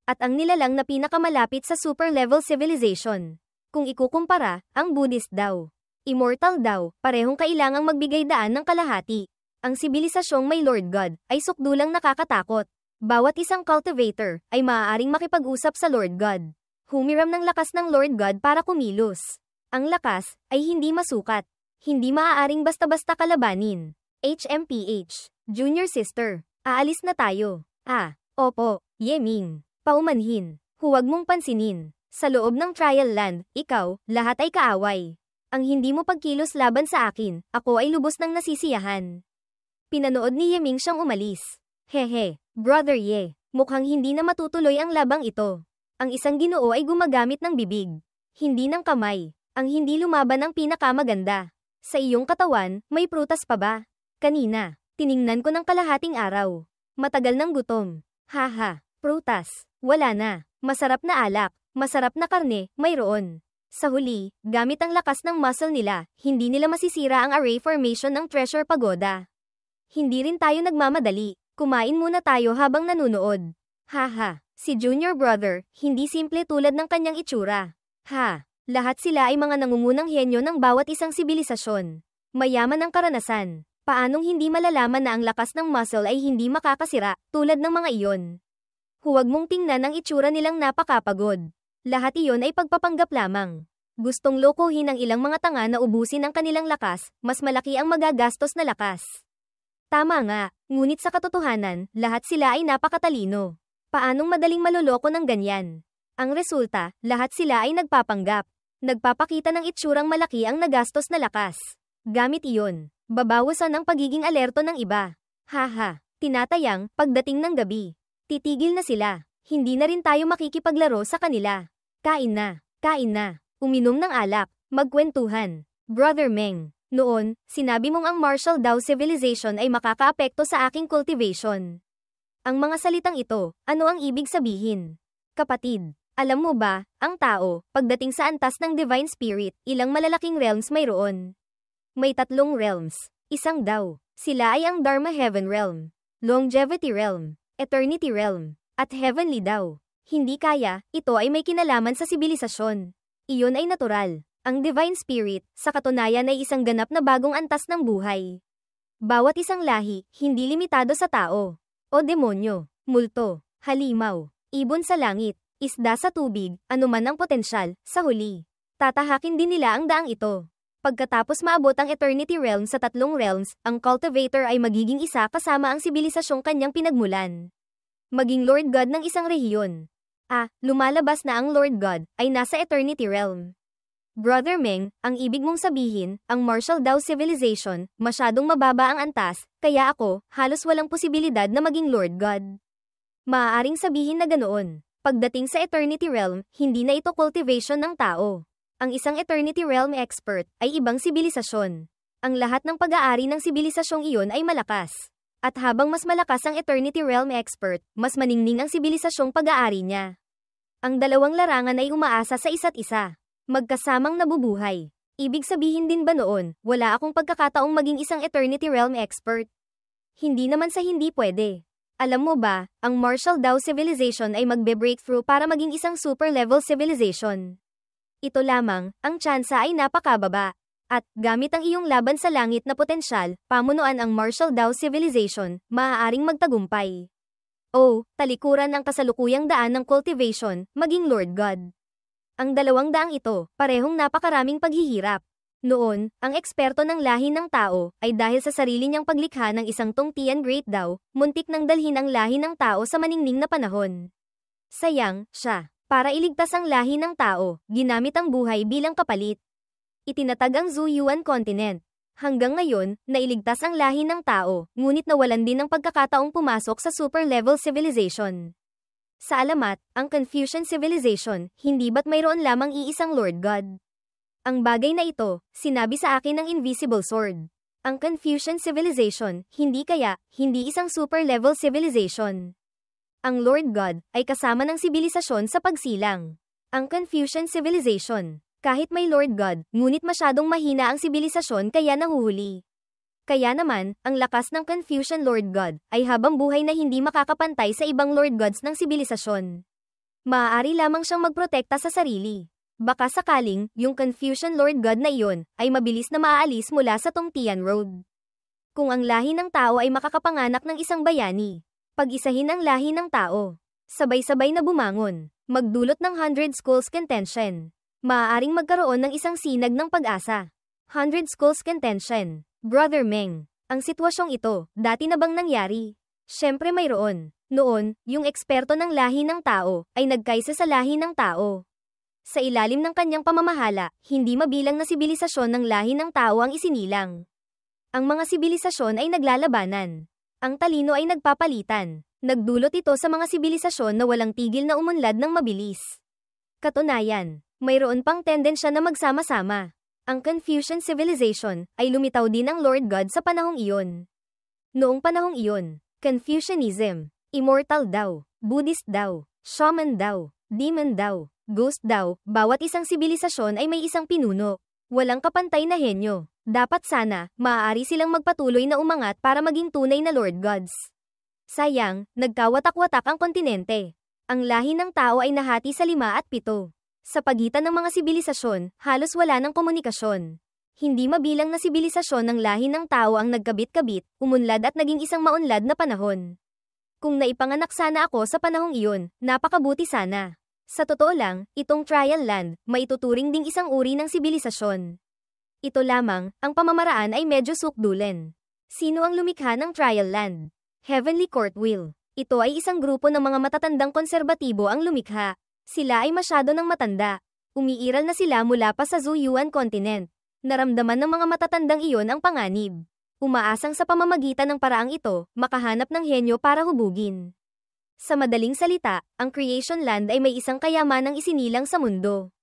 At ang nilalang na pinakamalapit sa super-level civilization. Kung ikukumpara, ang Buddhist Dao, Immortal Dao, parehong kailangang magbigay daan ng kalahati. Ang sibilisasyong may Lord God, ay sukdulang nakakatakot. Bawat isang cultivator ay maaaring makipag-usap sa Lord God. Humiram ng lakas ng Lord God para kumilos. Ang lakas ay hindi masukat. Hindi maaaring basta-basta kalabanin. HMPH, Junior Sister, aalis na tayo. Opo, Yeming. Paumanhin. Huwag mong pansinin. Sa loob ng trial land, ikaw, lahat ay kaaway. Ang hindi mo pagkilos laban sa akin, ako ay lubos ng nasisiyahan. Pinanood ni Yeming siyang umalis. Hehe. Brother Ye, mukhang hindi na matutuloy ang labang ito. Ang isang Ginoo ay gumagamit ng bibig, hindi ng kamay. Ang hindi lumaban ang pinakamaganda. Sa iyong katawan, may prutas pa ba? Kanina, tiningnan ko ng kalahating araw. Matagal ng gutom. Prutas. Wala na. Masarap na alak, masarap na karne, mayroon. Sa huli, gamit ang lakas ng muscle nila, hindi nila masisira ang array formation ng Treasure Pagoda. Hindi rin tayo nagmamadali. Kumain muna tayo habang nanunood. Si Junior Brother, hindi simple tulad ng kanyang itsura. Lahat sila ay mga nangungunang henyo ng bawat isang sibilisasyon. Mayaman ang karanasan. Paanong hindi malalaman na ang lakas ng muscle ay hindi makakasira, tulad ng mga iyon? Huwag mong tingnan ang itsura nilang napakapagod. Lahat iyon ay pagpapanggap lamang. Gustong lokohin ang ilang mga tanga na ubusin ang kanilang lakas, mas malaki ang magagastos na lakas. Tama nga, ngunit sa katotohanan, lahat sila ay napakatalino. Paanong madaling maloloko ng ganyan? Ang resulta, lahat sila ay nagpapanggap. Nagpapakita ng itsurang malaki ang nagastos na lakas. Gamit iyon, babawasan ang pagiging alerto ng iba. Haha, tinatayang, pagdating ng gabi. Titigil na sila. Hindi na rin tayo makikipaglaro sa kanila. Kain na, uminom ng alak, magkwentuhan. Brother Meng, noon, sinabi mong ang martial Dao civilization ay makakaapekto sa aking cultivation. Ang mga salitang ito, ano ang ibig sabihin? Kapatid, alam mo ba, ang tao, pagdating sa antas ng Divine Spirit, ilang malalaking realms mayroon? May 3 realms, isang Dao. Sila ay ang Dharma Heaven Realm, Longevity Realm, Eternity Realm, at Heavenly Dao. Hindi kaya, ito ay may kinalaman sa sibilisasyon. Iyon ay natural. Ang Divine Spirit, sa katunayan ay isang ganap na bagong antas ng buhay. Bawat isang lahi, hindi limitado sa tao, o demonyo, multo, halimaw, ibon sa langit, isda sa tubig, anuman ang potensyal, sa huli. Tatahakin din nila ang daang ito. Pagkatapos maabot ang Eternity Realm sa 3 realms, ang cultivator ay magiging isa kasama ang sibilisasyong kanyang pinagmulan. Maging Lord God ng isang rehiyon. Lumalabas na ang Lord God ay nasa Eternity Realm. Brother Meng, ang ibig mong sabihin, ang martial Dao civilization, masyadong mababa ang antas, kaya ako, halos walang posibilidad na maging Lord God. Maaaring sabihin na ganoon. Pagdating sa Eternity Realm, hindi na ito cultivation ng tao. Ang isang Eternity Realm expert ay ibang sibilisasyon. Ang lahat ng pag-aari ng sibilisasyong iyon ay malakas. At habang mas malakas ang Eternity Realm expert, mas maningning ang sibilisasyong pag-aari niya. Ang dalawang larangan ay umaasa sa isa't isa. Magkasamang nabubuhay. Ibig sabihin din ba noon, wala akong pagkakataong maging isang Eternity Realm expert? Hindi naman sa hindi pwede. Alam mo ba, ang martial Dao civilization ay magbe-breakthrough para maging isang super level civilization. Ito lamang, ang tsansa ay napakababa. At, gamit ang iyong laban sa langit na potensyal, pamunuan ang martial Dao civilization, maaaring magtagumpay. Talikuran ang kasalukuyang daan ng cultivation, maging Lord God. Ang 2 daang ito, parehong napakaraming paghihirap. Noon, ang eksperto ng lahi ng tao, ay dahil sa sarili niyang paglikha ng isang Tongtian Great Dao, muntik nang dalhin ang lahi ng tao sa maningning na panahon. Sayang, siya. Para iligtas ang lahi ng tao, ginamit ang buhay bilang kapalit. Itinatag ang Zuyuan Continent. Hanggang ngayon, nailigtas ang lahi ng tao, ngunit nawalan din ng pagkakataong pumasok sa super level civilization. Sa alamat, ang Confucian Civilization, hindi ba't mayroon lamang iisang Lord God? Ang bagay na ito, sinabi sa akin ng Invisible Sword. Ang Confucian Civilization, hindi isang super level civilization. Ang Lord God, ay kasama ng sibilisasyon sa pagsilang. Ang Confucian Civilization, kahit may Lord God, ngunit masyadong mahina ang sibilisasyon kaya nahuhuli. Kaya naman, ang lakas ng Confucian Lord God, ay habang buhay na hindi makakapantay sa ibang Lord Gods ng sibilisasyon. Maaari lamang siyang magprotekta sa sarili. Baka sakaling, yung Confucian Lord God na iyon, ay mabilis na maaalis mula sa Tongtian Road. Kung ang lahi ng tao ay makakapanganak ng isang bayani, pag-isahin ang lahi ng tao, sabay-sabay na bumangon, magdulot ng 100 schools contention. Maaaring magkaroon ng isang sinag ng pag-asa. 100 schools contention. Brother Meng, ang sitwasyong ito, dati na bang nangyari? Siyempre mayroon. Noon, yung eksperto ng lahi ng tao, ay nagkaisa sa lahi ng tao. Sa ilalim ng kanyang pamamahala, hindi mabilang na sibilisasyon ng lahi ng tao ang isinilang. Ang mga sibilisasyon ay naglalabanan. Ang talino ay nagpapalitan. Nagdulot ito sa mga sibilisasyon na walang tigil na umunlad ng mabilis. Katunayan, mayroon pang tendensya na magsama-sama. Ang Confucian Civilization ay lumitaw din ng Lord God sa panahong iyon. Noong panahong iyon, Confucianism, Immortal Dao, Buddhist Dao, Shaman Dao, Demon Dao, Ghost Dao, bawat isang sibilisasyon ay may isang pinuno. Walang kapantay na henyo. Dapat sana, maaari silang magpatuloy na umangat para maging tunay na Lord Gods. Sayang, nagkawatak-watak ang kontinente. Ang lahi ng tao ay nahati sa 5 at 7. Sa pagitan ng mga sibilisasyon, halos wala ng komunikasyon. Hindi mabilang na sibilisasyon ng lahi ng tao ang nagkabit-kabit, umunlad at naging isang maunlad na panahon. Kung naipanganak sana ako sa panahong iyon, napakabuti sana. Sa totoo lang, itong Trial Land, maituturing ding isang uri ng sibilisasyon. Ito lamang, ang pamamaraan ay medyo sukdulen. Sino ang lumikha ng Trial Land? Heavenly Court Will. Ito ay isang grupo ng mga matatandang konserbatibo ang lumikha. Sila ay masyado ng matanda. Umiiral na sila mula pa sa Zuyuan Continent. Naramdaman ng mga matatandang iyon ang panganib. Umaasang sa pamamagitan ng paraang ito, makahanap ng henyo para hubugin. Sa madaling salita, ang Creation Land ay may isang kayamanang isinilang sa mundo.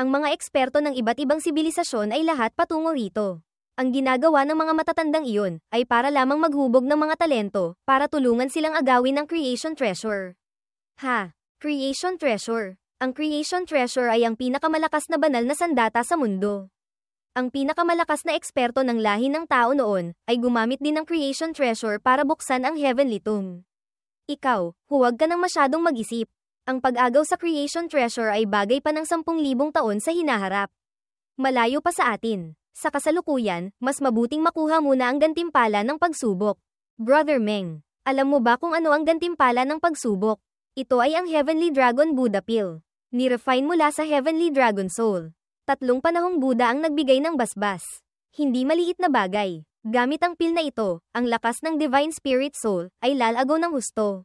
Ang mga eksperto ng iba't ibang sibilisasyon ay lahat patungo rito. Ang ginagawa ng mga matatandang iyon ay para lamang maghubog ng mga talento para tulungan silang agawin ng Creation Treasure. Creation Treasure. Ang Creation Treasure ay ang pinakamalakas na banal na sandata sa mundo. Ang pinakamalakas na eksperto ng lahi ng tao noon ay gumamit din ng Creation Treasure para buksan ang Heavenly Tomb. Ikaw, huwag ka nang masyadong mag-isip. Ang pag-agaw sa Creation Treasure ay bagay pa ng 10,000 taon sa hinaharap. Malayo pa sa atin. Sa kasalukuyan, mas mabuting makuha muna ang gantimpala ng pagsubok. Brother Meng, alam mo ba kung ano ang gantimpala ng pagsubok? Ito ay ang Heavenly Dragon Buddha Pill. Ni-refine mula sa Heavenly Dragon Soul. 3 panahong Buddha ang nagbigay ng basbas. Hindi maliit na bagay. Gamit ang pill na ito, ang lakas ng Divine Spirit Soul ay lalago ng husto.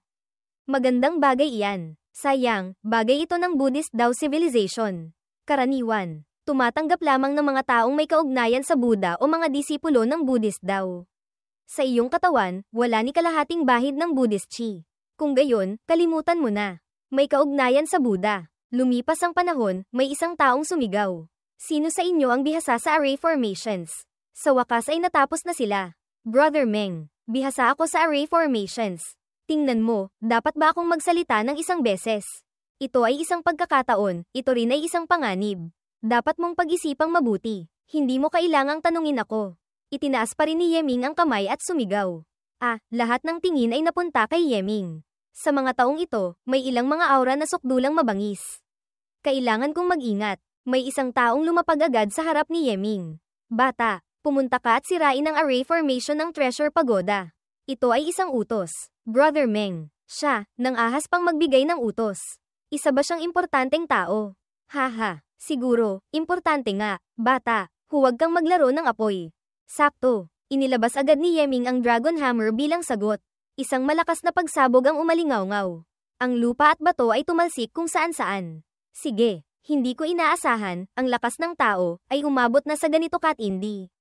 Magandang bagay iyan. Sayang, bagay ito ng Buddhist Dao Civilization. Karaniwan, tumatanggap lamang ng mga taong may kaugnayan sa Buddha o mga disipulo ng Buddhist Dao. Sa iyong katawan, wala ni kalahating bahid ng Buddhist Chi. Kung gayon, kalimutan mo na. May kaugnayan sa Buddha. Lumipas ang panahon, may isang taong sumigaw. Sino sa inyo ang bihasa sa array formations? Sa wakas ay natapos na sila. Brother Meng, bihasa ako sa array formations. Tingnan mo, dapat ba akong magsalita ng isang beses? Ito ay isang pagkakataon, ito rin ay isang panganib. Dapat mong pag-isipang mabuti. Hindi mo kailangang tanungin ako. Itinaas pa rin ni Yeming ang kamay at sumigaw. Lahat ng tingin ay napunta kay Yeming. Sa mga taong ito, may ilang mga aura na sukdulang mabangis. Kailangan kong mag-ingat. May isang taong lumapag agad sa harap ni Yeming. Bata, pumunta ka at sirain ang array formation ng Treasure Pagoda. Ito ay isang utos. Brother Meng, siya, nang ahas pang magbigay ng utos. Isa ba siyang importanteng tao? Siguro, importante nga. Bata, huwag kang maglaro ng apoy. Sakto, inilabas agad ni Yeming ang Dragon Hammer bilang sagot. Isang malakas na pagsabog ang umalingaw-ngaw. Ang lupa at bato ay tumalsik kung saan-saan. Sige. Hindi ko inaasahan, ang lakas ng tao, ay umabot na sa ganito katindi.